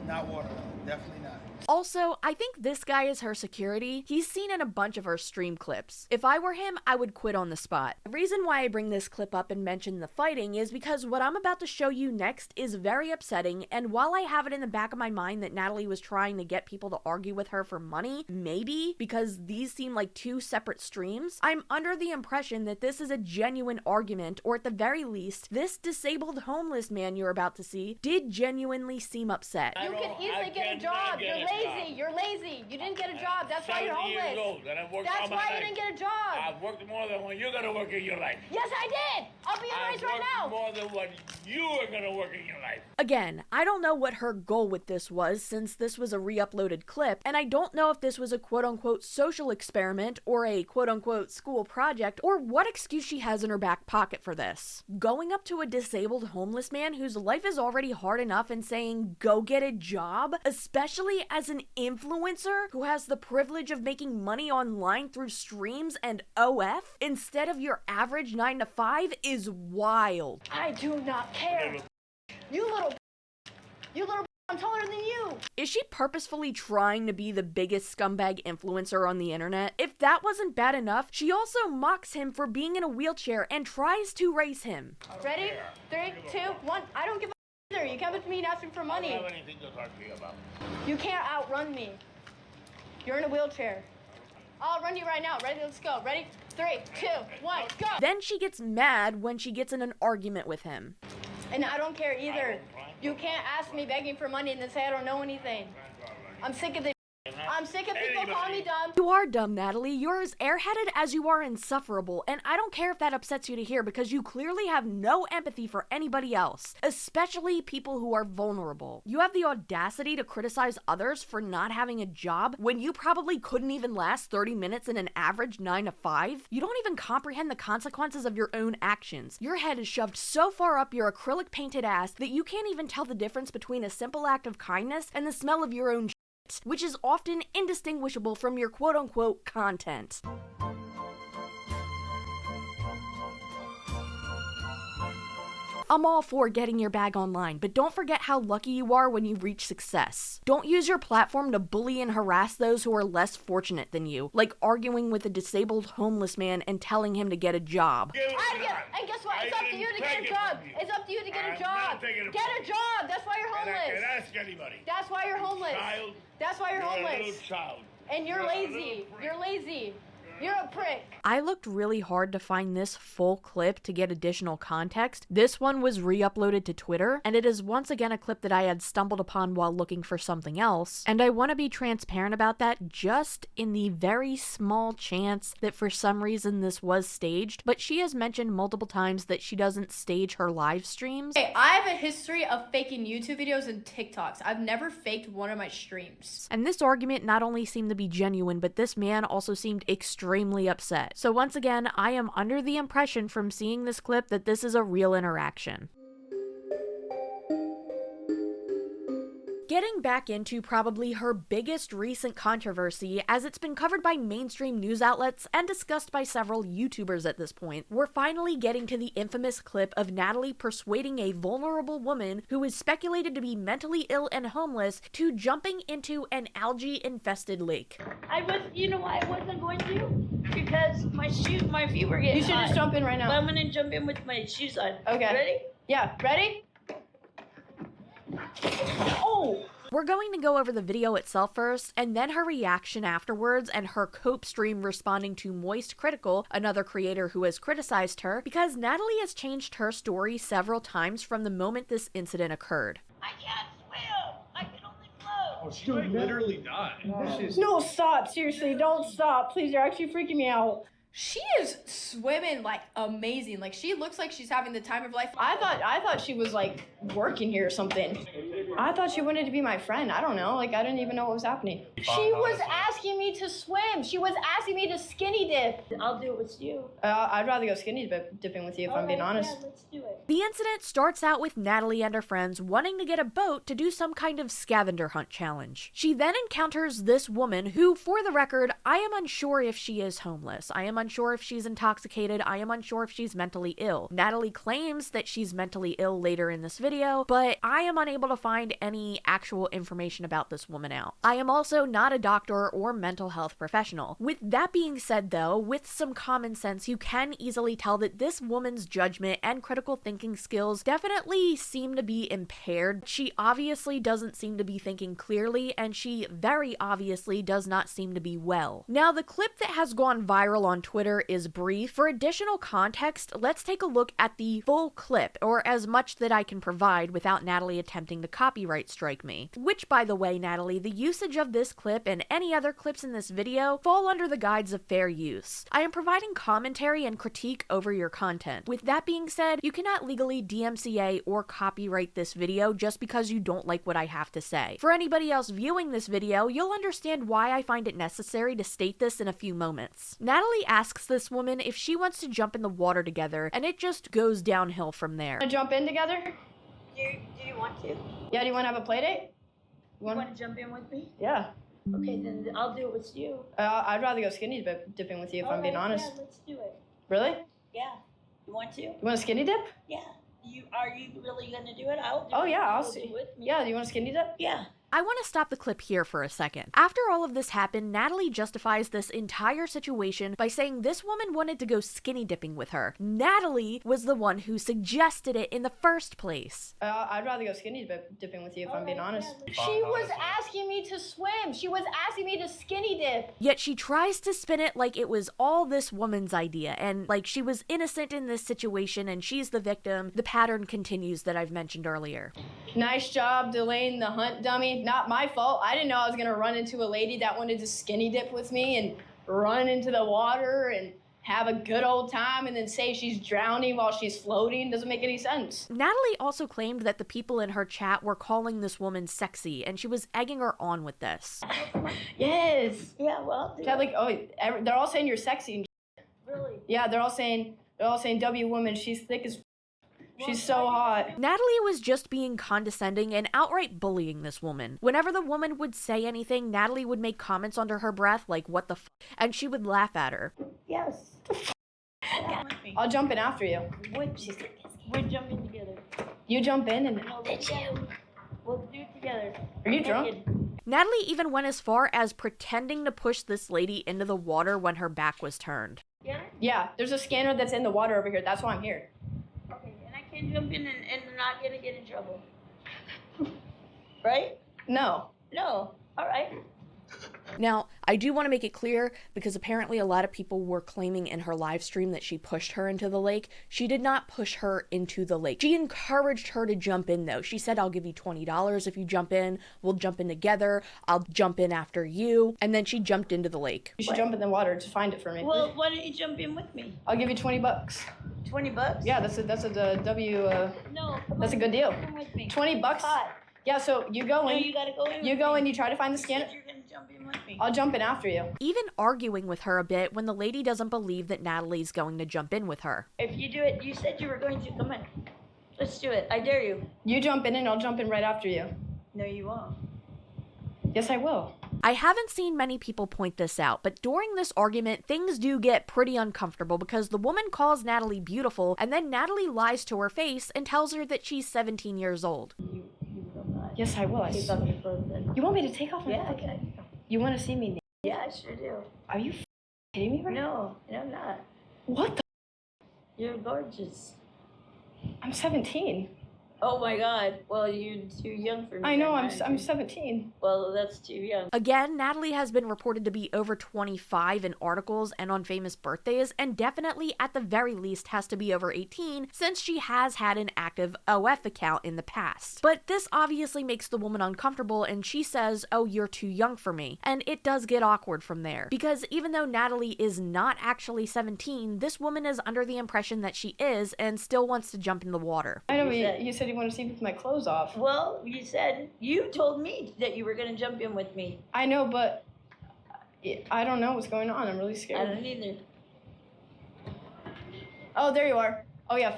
Not watermelon, definitely not. Also, I think this guy is her security. He's seen in a bunch of her stream clips. If I were him, I would quit on the spot. The reason why I bring this clip up and mention the fighting is because what I'm about to show you next is very upsetting, and while I have it in the back of my mind that Natalie was trying to get people to argue with her for money, maybe because these seem like two separate streams, I'm under the impression that this is a genuine argument, or at the very least, this disabled homeless man you're about to see did genuinely seem upset. You can easily get a job. You're lazy. You're lazy. You didn't get a job. That's why you're homeless. That's why you didn't get a job. I've worked more than what you're gonna work in your life. Yes, I did. I'll be honest right now. I've worked more than what you are gonna work in your life. Again, I don't know what her goal with this was, since this was a re-uploaded clip, and I don't know if this was a quote-unquote social experiment or a quote-unquote school project, or what excuse she has in her back pocket for this. Going up to a disabled homeless man whose life is already hard enough and saying, go get a job, especially as an influencer who has the privilege of making money online through streams and OF instead of your average 9 to 5, is wild. I do not care. You little I'm taller than you. Is she purposefully trying to be the biggest scumbag influencer on the internet? If that wasn't bad enough, she also mocks him for being in a wheelchair and tries to race him. Ready? 3, 2, 1. I don't give a either. You come up to me and ask me for money. I don't have anything to talk to you about. You can't outrun me. You're in a wheelchair. I'll run you right now. Ready? Let's go. Ready? 3, 2, 1, go. Then she gets mad when she gets in an argument with him. And I don't care either. You can't ask me begging for money and then say I don't know anything. I'm sick of this. I'm sick of people calling me dumb. You are dumb, Natalie. You're as airheaded as you are insufferable, and I don't care if that upsets you to hear because you clearly have no empathy for anybody else, especially people who are vulnerable. You have the audacity to criticize others for not having a job when you probably couldn't even last 30 minutes in an average 9 to 5. You don't even comprehend the consequences of your own actions. Your head is shoved so far up your acrylic painted ass that you can't even tell the difference between a simple act of kindness and the smell of your own which is often indistinguishable from your quote-unquote content. I'm all for getting your bag online, but don't forget how lucky you are when you reach success. Don't use your platform to bully and harass those who are less fortunate than you, like arguing with a disabled homeless man and telling him to get a job. And guess what? It's up to you to get a job. It's up to you to get a job. Get a job. That's why you're homeless. And I can ask anybody. That's why you're homeless. Child. That's why you're homeless. A little child. And you're lazy. You're lazy. You're a prick. I looked really hard to find this full clip to get additional context. This one was re-uploaded to Twitter, and it is once again a clip that I had stumbled upon while looking for something else. And I want to be transparent about that just in the very small chance that for some reason this was staged, but she has mentioned multiple times that she doesn't stage her live streams. Hey, I have a history of faking YouTube videos and TikToks. I've never faked one of my streams. And this argument not only seemed to be genuine, but this man also seemed extremely upset. So once again, I am under the impression from seeing this clip that this is a real interaction. Getting back into probably her biggest recent controversy, as it's been covered by mainstream news outlets and discussed by several YouTubers at this point, we're finally getting to the infamous clip of Natalie persuading a vulnerable woman who is speculated to be mentally ill and homeless to jumping into an algae-infested lake. I wasn't going to, because my feet were getting You should hot. just jump in right now. But I'm gonna jump in with my shoes on. Okay. Ready? Yeah, ready? Oh! We're going to go over the video itself first, and then her reaction afterwards and her cope stream responding to Moist Critical, another creator who has criticized her, because Natalie has changed her story several times from the moment this incident occurred. I can't swim. I can only float. Oh, she might literally die. No, stop. Seriously, don't stop. Please, you're actually freaking me out. She is swimming like amazing. Like she looks like she's having the time of life. I thought she was like working here or something. I thought she wanted to be my friend. I don't know. Like I didn't even know what was happening. She was asking me to swim. She was asking me to skinny dip. I'll do it with you. I'd rather go skinny dipping with you if I'm being honest. Yeah, let's do it. The incident starts out with Natalie and her friends wanting to get a boat to do some kind of scavenger hunt challenge. She then encounters this woman who, for the record, I am unsure if she is homeless. I am unsure if she's intoxicated. I am unsure if she's mentally ill. Natalie claims that she's mentally ill later in this video, but I am unable to find any actual information about this woman out. I am also not a doctor or mental health professional. With that being said though, with some common sense, you can easily tell that this woman's judgment and critical thinking skills definitely seem to be impaired. She obviously doesn't seem to be thinking clearly, and she very obviously does not seem to be well. Now, the clip that has gone viral on Twitter is brief. For additional context, let's take a look at the full clip, or as much that I can provide without Natalie attempting to copyright strike me. Which, by the way, Natalie, the usage of this clip and any other clips in this video fall under the guides of fair use. I am providing commentary and critique over your content. With that being said, you cannot legally DMCA or copyright this video just because you don't like what I have to say. For anybody else viewing this video, you'll understand why I find it necessary to state this in a few moments. Natalie asks this woman if she wants to jump in the water together, and it just goes downhill from there. Wanna jump in together? Do you want to? Yeah, do you want to have a play date? You want to jump in with me? Yeah. Okay, then I'll do it with you. I'd rather go skinny dipping with you if I'm being honest. Yeah, let's do it. Really? Yeah. You want to? You want a skinny dip? Yeah. Are you really gonna do it? I'll do it. Oh yeah, I'll You'll see. do it with me. Yeah, do you want a skinny dip? Yeah. I want to stop the clip here for a second. After all of this happened, Natalie justifies this entire situation by saying this woman wanted to go skinny dipping with her. Natalie was the one who suggested it in the first place. I'd rather go skinny dipping with you if I'm being honest. Yeah, She was asking me to swim. She was asking me to skinny dip. Yet she tries to spin it like it was all this woman's idea, and like she was innocent in this situation and she's the victim. The pattern continues that I've mentioned earlier. Nice job delaying the hunt, dummy. Not my fault. I didn't know I was gonna run into a lady that wanted to skinny dip with me and run into the water and have a good old time and then say she's drowning while she's floating. Doesn't make any sense. Natalie also claimed that the people in her chat were calling this woman sexy, and she was egging her on with this. Yes. Yeah, well, Chat, like, oh, they're all saying you're sexy and really? yeah, they're all saying W woman, she's thick as she's so hot. Natalie was just being condescending and outright bullying this woman. Whenever the woman would say anything, Natalie would make comments under her breath like, what the f, and she would laugh at her. Yes. I'll jump in after you. We're jumping together. You jump in and No, we'll do it together. are you drunk? Natalie even went as far as pretending to push this lady into the water when her back was turned. Yeah? Yeah, there's a scanner that's in the water over here. That's why I'm here. Okay, and I can jump in and not gonna get in trouble. Right? No. No. All right. Now, I do want to make it clear, because apparently a lot of people were claiming in her live stream that she pushed her into the lake. She did not push her into the lake. She encouraged her to jump in, though. She said, I'll give you $20 if you jump in. We'll jump in together. I'll jump in after you. And then she jumped into the lake. You should jump in the water to find it for me. Well, why don't you jump in with me? I'll give you $20. $20? Yeah, that's a W. No. That's a good deal. Come with me. $20. Hot. Yeah, so you go No, in. you gotta go in. You with go me. in. You try to find the You scanner. said you're gonna jump in with me. I'll jump in after you. Even arguing with her a bit when the lady doesn't believe that Natalie's going to jump in with her. If you do it, you said you were going to. Come on. Let's do it. I dare you. You jump in and I'll jump in right after you. No, you won't. Yes, I will. I haven't seen many people point this out, but during this argument, things do get pretty uncomfortable because the woman calls Natalie beautiful, and then Natalie lies to her face and tells her that she's 17 years old. You will not. Yes, I will. Take off your clothes then. You want me to take off my Yeah, clothes? okay. You want to see me? Yeah, I sure do. Are you kidding me right now? No, I'm not. What the? You're gorgeous. I'm 17. Oh my God. Well, you're too young for me. I know, then, I'm 17. Well, that's too young. Again, Natalie has been reported to be over 25 in articles and on famous birthdays, and definitely at the very least has to be over 18 since she has had an active OF account in the past. But this obviously makes the woman uncomfortable, and she says, "Oh, you're too young for me." And it does get awkward from there, because even though Natalie is not actually 17, this woman is under the impression that she is and still wants to jump in the water. I know, you said you want to see me with my clothes off. Well, you told me that you were going to jump in with me. I know, but I don't know what's going on. I'm really scared. I don't either. Oh, there you are. Oh, yeah.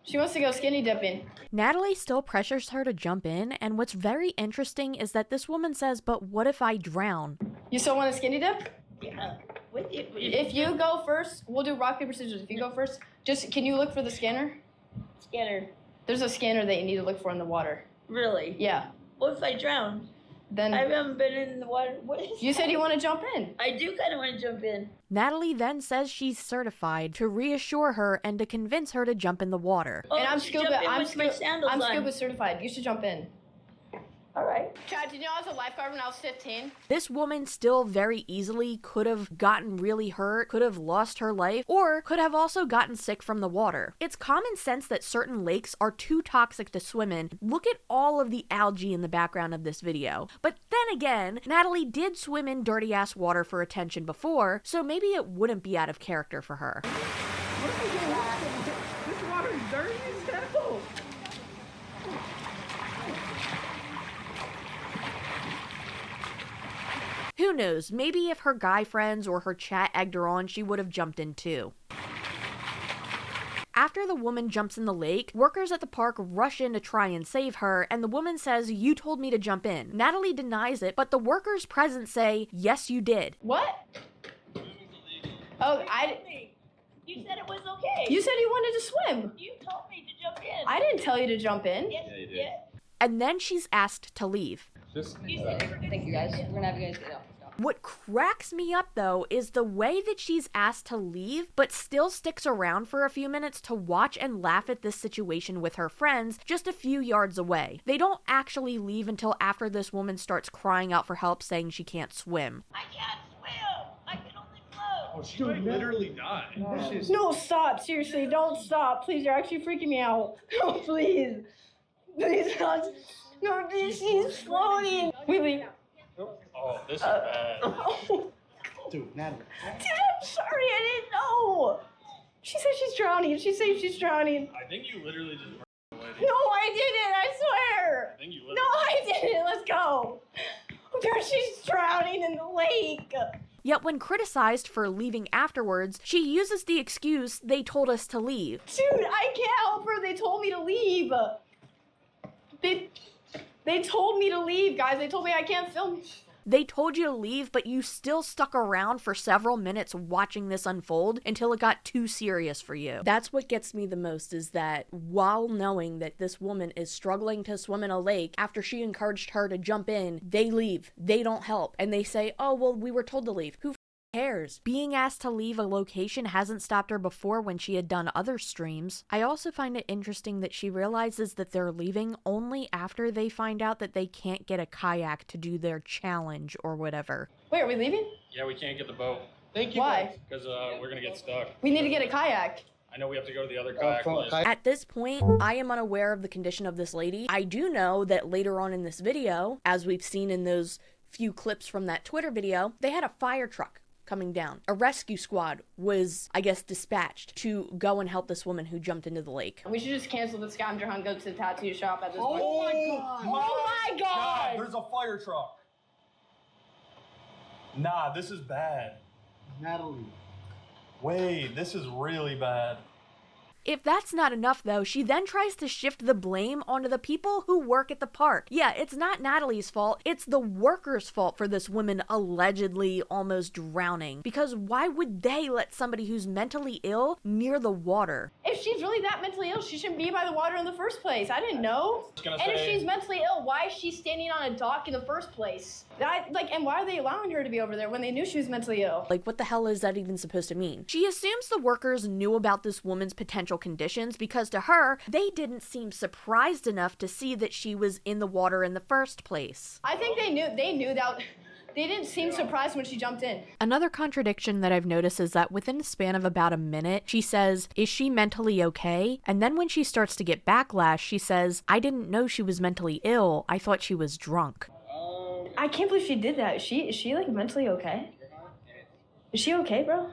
She wants to go skinny dipping. Natalie still pressures her to jump in, and what's very interesting is that this woman says, "But what if I drown?" You still want a skinny dip? Yeah. If you go first, we'll do rock, paper, scissors. If you go first, can you look for the scanner? Scanner. There's a scanner that you need to look for in the water. Really? Yeah. What if I drown? Then I haven't been in the water. What is you said you want to jump in. I do kind of want to jump in. Natalie then says she's certified to reassure her and to convince her to jump in the water. And I'm scuba certified. You should jump in. All right. Chad, did you know I was a lifeguard when I was 15? This woman still very easily could have gotten really hurt, could have lost her life, or could have also gotten sick from the water. It's common sense that certain lakes are too toxic to swim in. Look at all of the algae in the background of this video. But then again, Natalie did swim in dirty ass water for attention before, so maybe it wouldn't be out of character for her. This water is dirty as hell. Who knows, maybe if her guy friends or her chat egged her on, she would have jumped in too. After the woman jumps in the lake, workers at the park rush in to try and save her, and the woman says, "You told me to jump in." Natalie denies it, but the workers present say, "Yes, you did." What? Oh, You said it was okay. You said you wanted to swim. You told me to jump in. I didn't tell you to jump in. Yes, you did. And then she's asked to leave. Thank you guys. We're gonna have you guys get out. What cracks me up, though, is the way that she's asked to leave, but still sticks around for a few minutes to watch and laugh at this situation with her friends just a few yards away. They don't actually leave until after this woman starts crying out for help, saying she can't swim. I can't swim. I can only float. Oh, she might literally die. No, stop. Seriously, don't stop. Please, you're actually freaking me out. No, please. Please, God. No, she's floating. Wait. Oh, this is bad. Dude, Natalie. Dude, I'm sorry. I didn't know. She said she's drowning. She said she's drowning. I think you literally just murdered the lady. No, I didn't. I swear. I think you literally. No, I didn't. Let's go. Dude, she's drowning in the lake. Yet when criticized for leaving afterwards, she uses the excuse, "They told us to leave." Dude, I can't help her. They told me to leave. They told me to leave, guys. They told me I can't film. They told you to leave, but you still stuck around for several minutes watching this unfold until it got too serious for you. That's what gets me the most, is that while knowing that this woman is struggling to swim in a lake, after she encouraged her to jump in, they leave. They don't help. And they say, "Oh, well, we were told to leave." Who cares? Being asked to leave a location hasn't stopped her before when she had done other streams. I also find it interesting that she realizes that they're leaving only after they find out that they can't get a kayak to do their challenge or whatever. Wait, are we leaving? Yeah, we can't get the boat. Thank you. Why? Because we're gonna get stuck. We need to get a kayak. I know we have to go to the other kayak place. At this point, I am unaware of the condition of this lady. I do know that later on in this video, as we've seen in those few clips from that Twitter video, they had a fire truck coming down. A rescue squad was, I guess, dispatched to go and help this woman who jumped into the lake. We should just cancel the scavenger hunt, go to the tattoo shop at this point. Oh my God. Oh my God. There's a fire truck. Nah, this is bad. Natalie. Wait, this is really bad. If that's not enough, though, she then tries to shift the blame onto the people who work at the park. Yeah, it's not Natalie's fault, it's the workers' fault for this woman allegedly almost drowning. Because why would they let somebody who's mentally ill near the water? If if she's really that mentally ill, she shouldn't be by the water in the first place. I didn't know. And if she's mentally ill, why is she standing on a dock in the first place? And why are they allowing her to be over there when they knew she was mentally ill? Like, what the hell is that even supposed to mean? She assumes the workers knew about this woman's potential conditions because to her, they didn't seem surprised enough to see that she was in the water in the first place. I think they knew that. They didn't seem surprised when she jumped in. Another contradiction that I've noticed is that within a span of about a minute, she says, "Is she mentally okay?" And then when she starts to get backlash, she says, "I didn't know she was mentally ill. I thought she was drunk." I can't believe she did that. Is she like mentally okay? Is she okay, bro?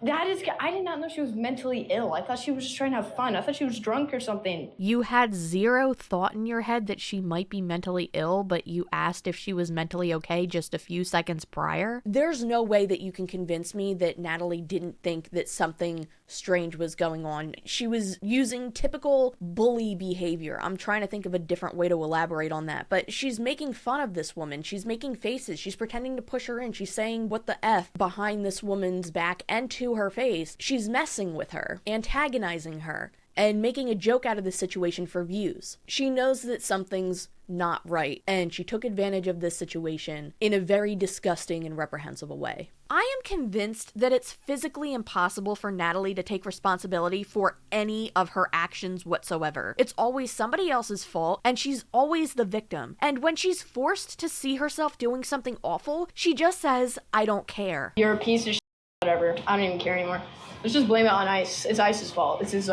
I did not know she was mentally ill. I thought she was just trying to have fun. I thought she was drunk or something. You had zero thought in your head that she might be mentally ill, but you asked if she was mentally okay just a few seconds prior? There's no way that you can convince me that Natalie didn't think that something strange was going on. She was using typical bully behavior. I'm trying to think of a different way to elaborate on that, but she's making fun of this woman. She's making faces. She's pretending to push her in. She's saying what the F behind this woman's back and to her face. She's messing with her, antagonizing her, and making a joke out of the situation for views. She knows that something's not right, and she took advantage of this situation in a very disgusting and reprehensible way. I am convinced that it's physically impossible for Natalie to take responsibility for any of her actions whatsoever. It's always somebody else's fault, and she's always the victim. And when she's forced to see herself doing something awful, she just says, "I don't care." You're a piece of shit, whatever. I don't even care anymore. Let's just blame it on Ice. It's Ice's fault. It's his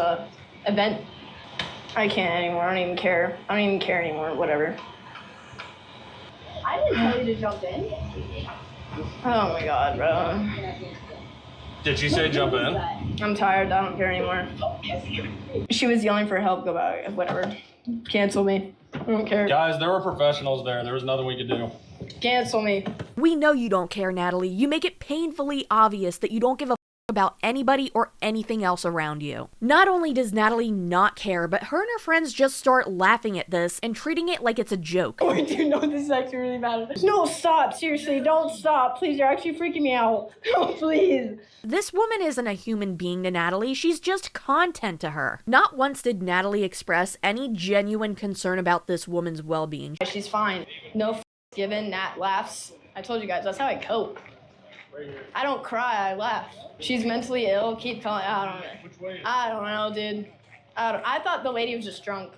event. I can't anymore. I don't even care. I don't even care anymore. Whatever. I didn't tell you to jump in. Oh my god, bro. Did she say jump in? I'm tired. I don't care anymore. She was yelling for help. Go back. Whatever. Cancel me. I don't care. Guys, there were professionals there. There was nothing we could do. Cancel me. We know you don't care, Natalie. You make it painfully obvious that you don't give a about anybody or anything else around you. Not only does Natalie not care, but her and her friends just start laughing at this and treating it like it's a joke. Oh, dude, no, this is actually really bad. No, stop. Seriously, don't stop. Please, you're actually freaking me out. Oh, please. This woman isn't a human being to Natalie. She's just content to her. Not once did Natalie express any genuine concern about this woman's well-being. She's fine. No given. Nat laughs. I told you guys, that's how I cope. I don't cry, I laugh. She's mentally ill, keep calling, I don't know, dude. I thought the lady was just drunk.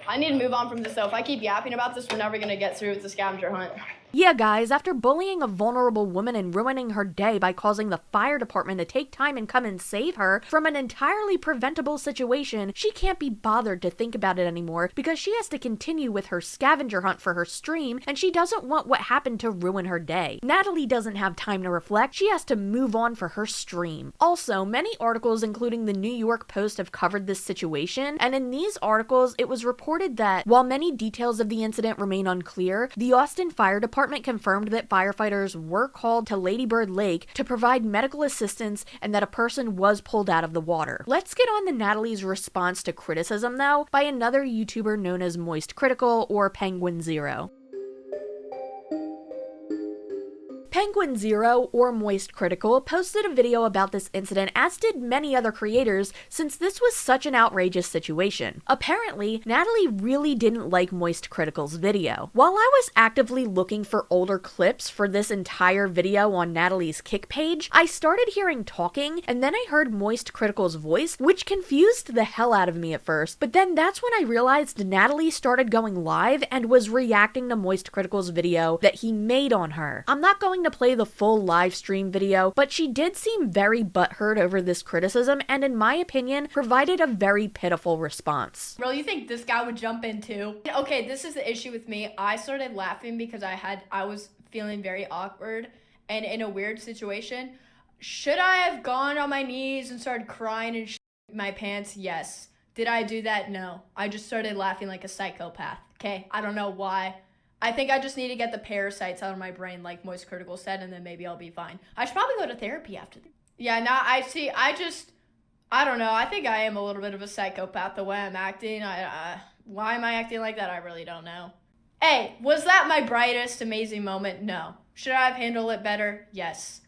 I need to move on from this though. If I keep yapping about this, we're never gonna get through with the scavenger hunt. Yeah, guys, after bullying a vulnerable woman and ruining her day by causing the fire department to take time and come and save her from an entirely preventable situation, she can't be bothered to think about it anymore because she has to continue with her scavenger hunt for her stream, and she doesn't want what happened to ruin her day. Natalie doesn't have time to reflect. She has to move on for her stream. Also, many articles, including the New York Post, have covered this situation, and in these articles, it was reported that while many details of the incident remain unclear, the Austin Fire Department confirmed that firefighters were called to Lady Bird Lake to provide medical assistance and that a person was pulled out of the water. Let's get on to Natalie's response to criticism, though, by another YouTuber known as Moist Critical or Penguin Zero. Penguin Zero, or Moist Critical, posted a video about this incident, as did many other creators, since this was such an outrageous situation. Apparently, Natalie really didn't like Moist Critical's video. While I was actively looking for older clips for this entire video on Natalie's Kick page, I started hearing talking, and then I heard Moist Critical's voice, which confused the hell out of me at first, but then that's when I realized Natalie started going live and was reacting to Moist Critical's video that he made on her. I'm not going to play the full live stream video, but she did seem very butthurt over this criticism and, in my opinion, provided a very pitiful response. Bro, you think this guy would jump in too? Okay, this is the issue with me. I started laughing because I was feeling very awkward and in a weird situation. Should I have gone on my knees and started crying and my pants? Yes. Did I do that? No. I just started laughing like a psychopath. Okay, I don't know why. I think I just need to get the parasites out of my brain, like Moist Critical said, and then maybe I'll be fine. I should probably go to therapy after this. Yeah, now I don't know. I think I am a little bit of a psychopath the way I'm acting. Why am I acting like that? I really don't know. Hey, was that my brightest, amazing moment? No. Should I have handled it better? Yes.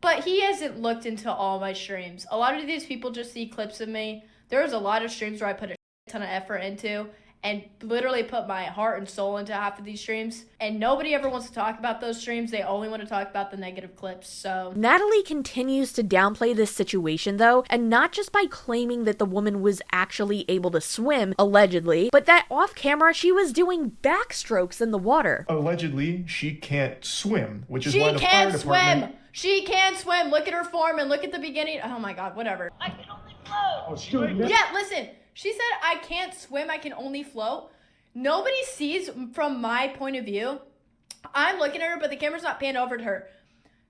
But he hasn't looked into all my streams. A lot of these people just see clips of me. There's a lot of streams where I put a ton of effort into and literally put my heart and soul into half of these streams. And nobody ever wants to talk about those streams. They only want to talk about the negative clips, so. Natalie continues to downplay this situation though, and not just by claiming that the woman was actually able to swim, allegedly, but that off camera she was doing backstrokes in the water. Allegedly, she can't swim, which is She why the fire can department... swim! She can swim! Look at her form and look at the beginning. Oh my god, whatever. I can only float. Yeah, listen. She said, I can't swim, I can only float. Nobody sees from my point of view. I'm looking at her, but the camera's not panned over to her.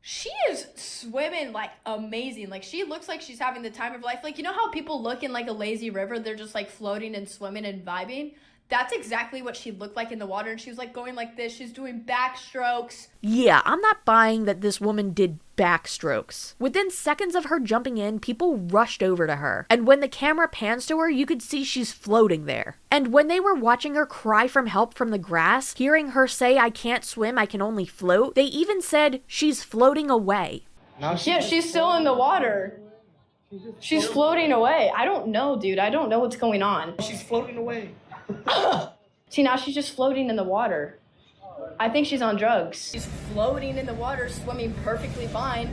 She is swimming, like, amazing. Like, she looks like she's having the time of life. Like, you know how people look in, like, a lazy river? They're just, like, floating and swimming and vibing? That's exactly what she looked like in the water. And she was, like, going like this. She's doing backstrokes. Yeah, I'm not buying that this woman did backstrokes. Within seconds of her jumping in, people rushed over to her. And when the camera pans to her, you could see she's floating there. And when they were watching her cry from help from the grass, hearing her say, I can't swim, I can only float, they even said she's floating away. Yeah, she's still in the water. She's floating away. I don't know, dude. I don't know what's going on. She's floating away. See, now she's just floating in the water. I think she's on drugs. She's floating in the water, swimming perfectly fine.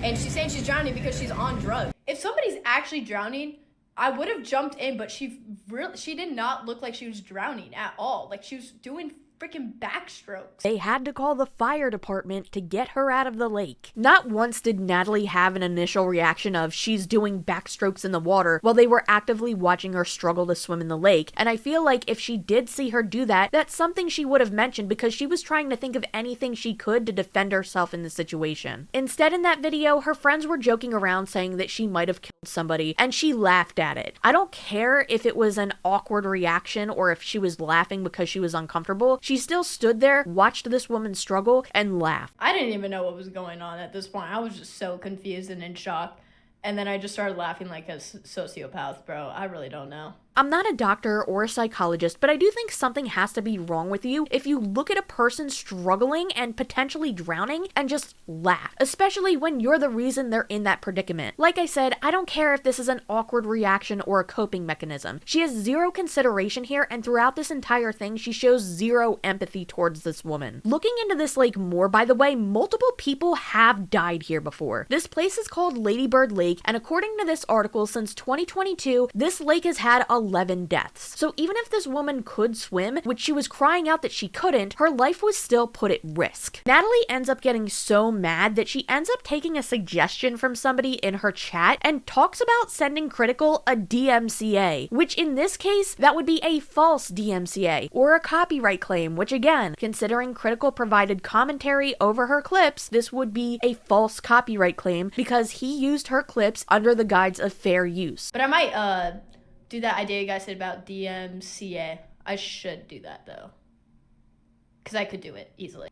And she's saying she's drowning because she's on drugs. If somebody's actually drowning, I would have jumped in, but she did not look like she was drowning at all. Like, she was doing freaking backstrokes. They had to call the fire department to get her out of the lake. Not once did Natalie have an initial reaction of she's doing backstrokes in the water while they were actively watching her struggle to swim in the lake, and I feel like if she did see her do that, that's something she would have mentioned because she was trying to think of anything she could to defend herself in the situation. Instead, in that video, her friends were joking around saying that she might have killed somebody, and she laughed at it. I don't care if it was an awkward reaction or if she was laughing because she was uncomfortable. She still stood there, watched this woman struggle, and laughed. I didn't even know what was going on at this point. I was just so confused and in shock. And then I just started laughing like a sociopath, bro. I really don't know. I'm not a doctor or a psychologist, but I do think something has to be wrong with you if you look at a person struggling and potentially drowning and just laugh, especially when you're the reason they're in that predicament. Like I said, I don't care if this is an awkward reaction or a coping mechanism. She has zero consideration here, and throughout this entire thing, she shows zero empathy towards this woman. Looking into this lake more, by the way, multiple people have died here before. This place is called Ladybird Lake, and according to this article, since 2022, this lake has had 11 deaths. So even if this woman could swim, which she was crying out that she couldn't, her life was still put at risk. Natalie ends up getting so mad that she ends up taking a suggestion from somebody in her chat and talks about sending Critical a DMCA, which in this case, that would be a false DMCA, or a copyright claim, which again, considering Critical provided commentary over her clips, this would be a false copyright claim because he used her clips under the guise of fair use. But I might, do that idea you guys said about DMCA. I should do that though, because I could do it easily.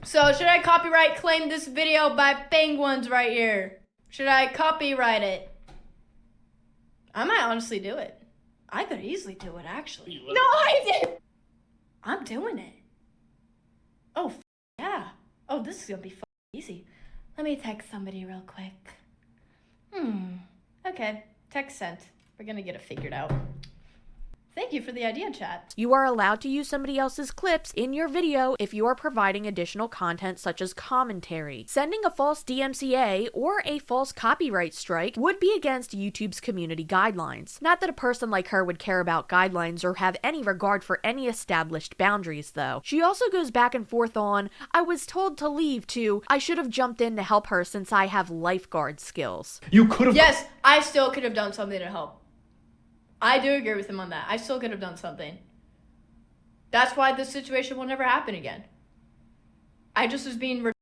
So should I copyright claim this video by penguins right here? Should I copyright it? I might honestly do it. I could easily do it actually. No, I did. I'm doing it. Oh yeah. Oh, this is gonna be easy. Let me text somebody real quick. Okay, text sent. We're gonna get it figured out. Thank you for the idea, chat. You are allowed to use somebody else's clips in your video if you are providing additional content such as commentary. Sending a false DMCA or a false copyright strike would be against YouTube's community guidelines. Not that a person like her would care about guidelines or have any regard for any established boundaries, though. She also goes back and forth on, I was told to leave, to, I should have jumped in to help her since I have lifeguard skills. You could have... Yes, I still could have done something to help. I do agree with him on that. I still could have done something. That's why this situation will never happen again. I just was being in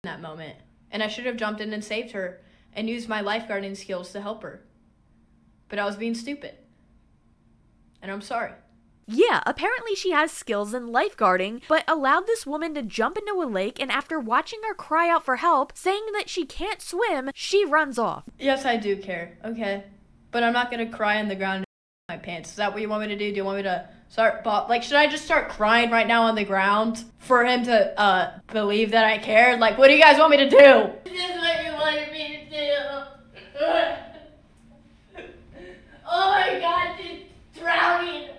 that moment. And I should have jumped in and saved her and used my lifeguarding skills to help her. But I was being stupid. And I'm sorry. Yeah, apparently she has skills in lifeguarding, but allowed this woman to jump into a lake, and after watching her cry out for help, saying that she can't swim, she runs off. Yes, I do care. Okay. But I'm not going to cry on the ground my pants. Is that what you want me to do? Do you want me to start, like, should I just start crying right now on the ground for him to, believe that I cared? Like, what do you guys want me to do? Just like you wanted me Oh my god, she's drowning.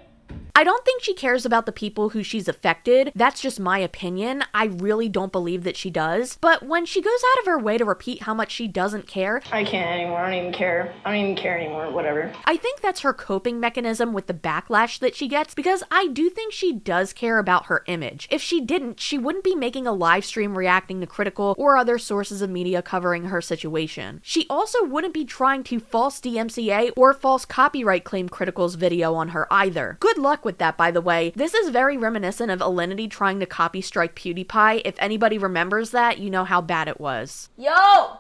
I don't think she cares about the people who she's affected. That's just my opinion. I really don't believe that she does. But when she goes out of her way to repeat how much she doesn't care, I can't anymore. I don't even care. I don't even care anymore. Whatever. I think that's her coping mechanism with the backlash that she gets, because I do think she does care about her image. If she didn't, she wouldn't be making a live stream reacting to critical or other sources of media covering her situation. She also wouldn't be trying to false DMCA or false copyright claim critical's video on her either. Good luck with that, by the way. This is very reminiscent of Alinity trying to copy strike PewDiePie. If anybody remembers that, you know how bad it was. Yo!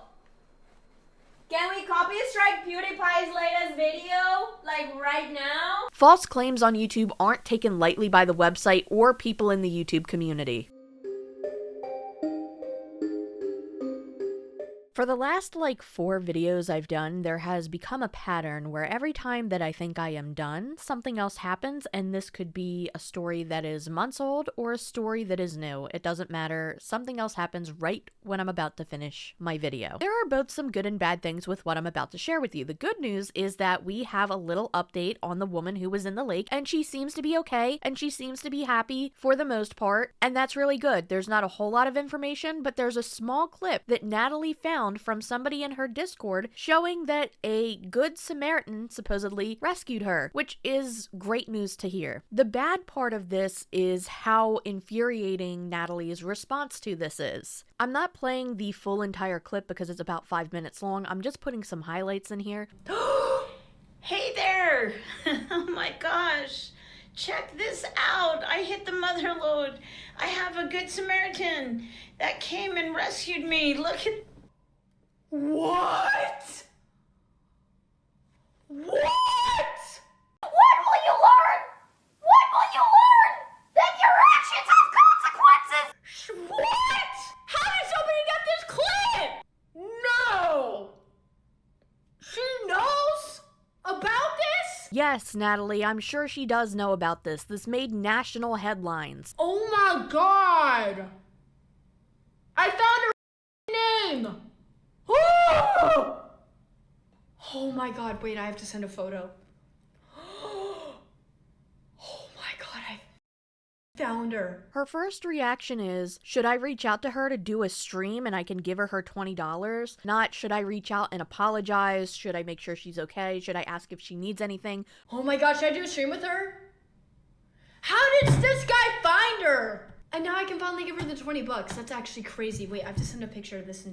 Can we copy strike PewDiePie's latest video? Like right now? False claims on YouTube aren't taken lightly by the website or people in the YouTube community. For the last 4 videos I've done, there has become a pattern where every time that I think I am done, something else happens, and this could be a story that is months old or a story that is new. It doesn't matter. Something else happens right when I'm about to finish my video. There are both some good and bad things with what I'm about to share with you. The good news is that we have a little update on the woman who was in the lake, and she seems to be okay, and she seems to be happy for the most part, and that's really good. There's not a whole lot of information, but there's a small clip that Natalie found from somebody in her Discord showing that a good Samaritan supposedly rescued her, which is great news to hear. The bad part of this is how infuriating Natalie's response to this is. I'm not playing the full entire clip because it's about 5 minutes long. I'm just putting some highlights in here. Hey there! Oh my gosh. Check this out. I hit the mother lode. I have a good Samaritan that came and rescued me. Look at... What? What? What will you learn? What will you learn? That your actions have consequences! What? How did somebody get this clip? No! She knows about this? Yes, Natalie, I'm sure she does know about this. This made national headlines. Oh my god! I found her name! Oh my god, wait, I have to send a photo. Oh my god, I found her. Her first reaction is, should I reach out to her to do a stream and I can give her $20? Not, should I reach out and apologize? Should I make sure she's okay? Should I ask if she needs anything? Oh my god, should I do a stream with her? How did this guy find her? And now I can finally give her the $20. That's actually crazy. Wait, I have to send a picture of this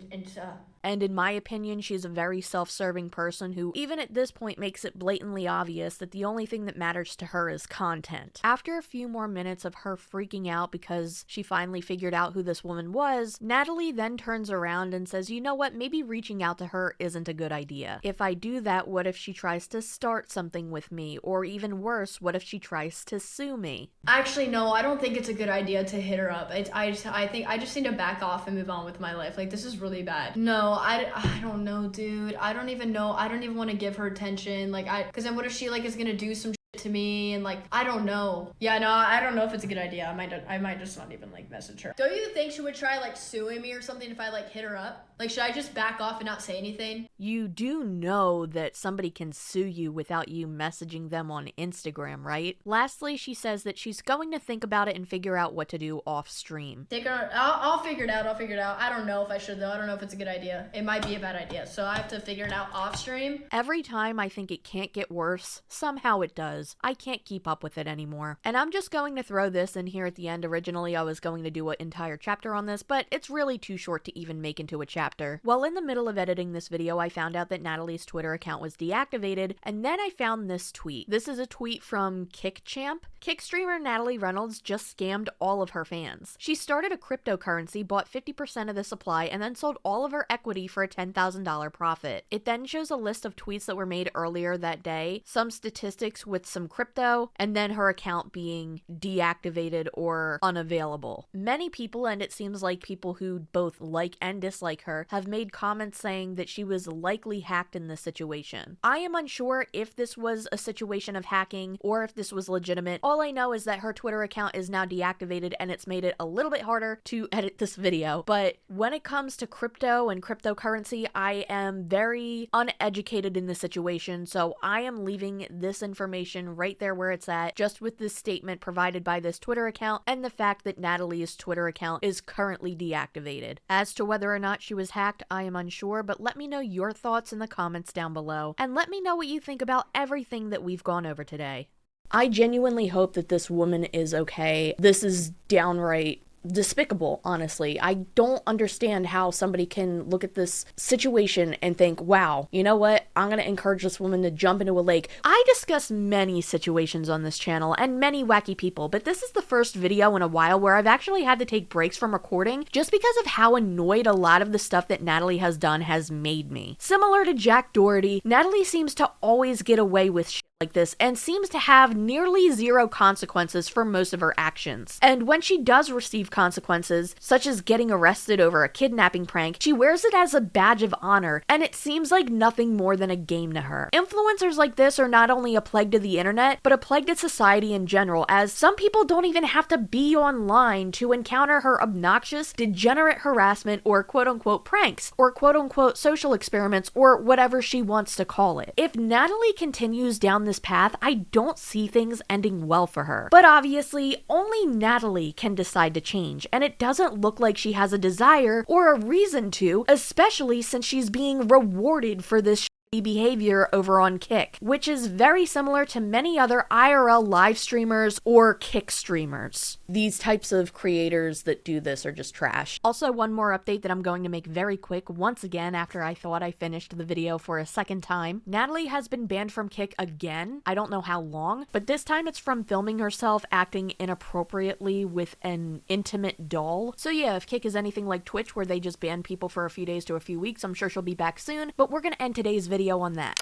And in my opinion, she's a very self-serving person who, even at this point, makes it blatantly obvious that the only thing that matters to her is content. After a few more minutes of her freaking out because she finally figured out who this woman was, Natalie then turns around and says, you know what, maybe reaching out to her isn't a good idea. If I do that, what if she tries to start something with me? Or even worse, what if she tries to sue me? Actually, no, I don't think it's a good idea to hit her up. I think I just need to back off and move on with my life. Like, this is really bad. No, I don't know, dude. I don't even know. I don't even want to give her attention. Like, because then what if she, is gonna do some shit to me and, I don't know. Yeah, no, I don't know if it's a good idea. I might just not even, message her. Don't you think she would try, suing me or something if I, hit her up? Should I just back off and not say anything? You do know that somebody can sue you without you messaging them on Instagram, right? Lastly, she says that she's going to think about it and figure out what to do off stream. I'll figure it out. I don't know if I should, though. I don't know if it's a good idea. It might be a bad idea. So I have to figure it out off stream. Every time I think it can't get worse, somehow it does. I can't keep up with it anymore. And I'm just going to throw this in here at the end. Originally, I was going to do an entire chapter on this, but it's really too short to even make into a chapter. While in the middle of editing this video, I found out that Natalie's Twitter account was deactivated, and then I found this tweet. This is a tweet from KickChamp. Kick streamer Natalie Reynolds just scammed all of her fans. She started a cryptocurrency, bought 50% of the supply, and then sold all of her equity for a $10,000 profit. It then shows a list of tweets that were made earlier that day, some statistics with some crypto, and then her account being deactivated or unavailable. Many people, and it seems like people who both like and dislike her, have made comments saying that she was likely hacked in this situation. I am unsure if this was a situation of hacking or if this was legitimate. All All I know is that her Twitter account is now deactivated and it's made it a little bit harder to edit this video. But when it comes to crypto and cryptocurrency, I am very uneducated in this situation, so I am leaving this information right there where it's at, just with this statement provided by this Twitter account and the fact that Natalie's Twitter account is currently deactivated. As to whether or not she was hacked, I am unsure, but let me know your thoughts in the comments down below, and let me know what you think about everything that we've gone over today. I genuinely hope that this woman is okay. This is downright despicable, honestly. I don't understand how somebody can look at this situation and think, wow, you know what? I'm gonna encourage this woman to jump into a lake. I discuss many situations on this channel and many wacky people, but this is the first video in a while where I've actually had to take breaks from recording just because of how annoyed a lot of the stuff that Natalie has done has made me. Similar to Jack Doherty, Natalie seems to always get away with shit like this and seems to have nearly zero consequences for most of her actions. And when she does receive consequences, such as getting arrested over a kidnapping prank, she wears it as a badge of honor, and it seems like nothing more than a game to her. Influencers like this are not only a plague to the internet, but a plague to society in general, as some people don't even have to be online to encounter her obnoxious, degenerate harassment or quote-unquote pranks, or quote-unquote social experiments, or whatever she wants to call it. If Natalie continues down this path, I don't see things ending well for her. But obviously, only Natalie can decide to change, and it doesn't look like she has a desire or a reason to, especially since she's being rewarded for this behavior over on Kick, which is very similar to many other IRL live streamers or Kick streamers. These types of creators that do this are just trash. Also, one more update that I'm going to make very quick once again after I thought I finished the video for a second time. Natalie has been banned from Kick again. I don't know how long, but this time it's from filming herself acting inappropriately with an intimate doll. So yeah, if Kick is anything like Twitch where they just ban people for a few days to a few weeks, I'm sure she'll be back soon, but we're gonna end today's video on that.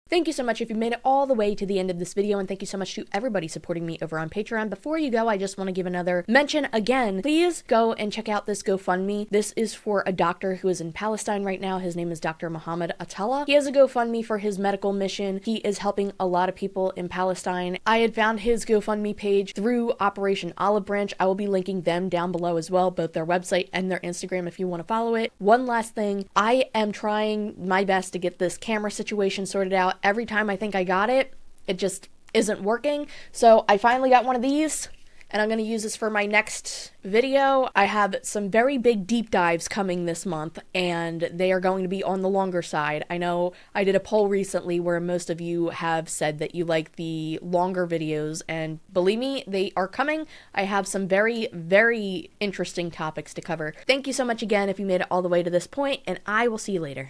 Thank you so much if you made it all the way to the end of this video, and thank you so much to everybody supporting me over on Patreon. Before you go, I just want to give another mention again. Please go and check out this GoFundMe. This is for a doctor who is in Palestine right now. His name is Dr. Mohammed Atalla. He has a GoFundMe for his medical mission. He is helping a lot of people in Palestine. I had found his GoFundMe page through Operation Olive Branch. I will be linking them down below as well, both their website and their Instagram if you want to follow it. One last thing, I am trying my best to get this camera situation sorted out. Every time I think I got it, it just isn't working. So I finally got one of these, and I'm going to use this for my next video. I have some very big deep dives coming this month, and they are going to be on the longer side. I know I did a poll recently where most of you have said that you like the longer videos, and believe me, they are coming. I have some very, very interesting topics to cover. Thank you so much again if you made it all the way to this point, and I will see you later.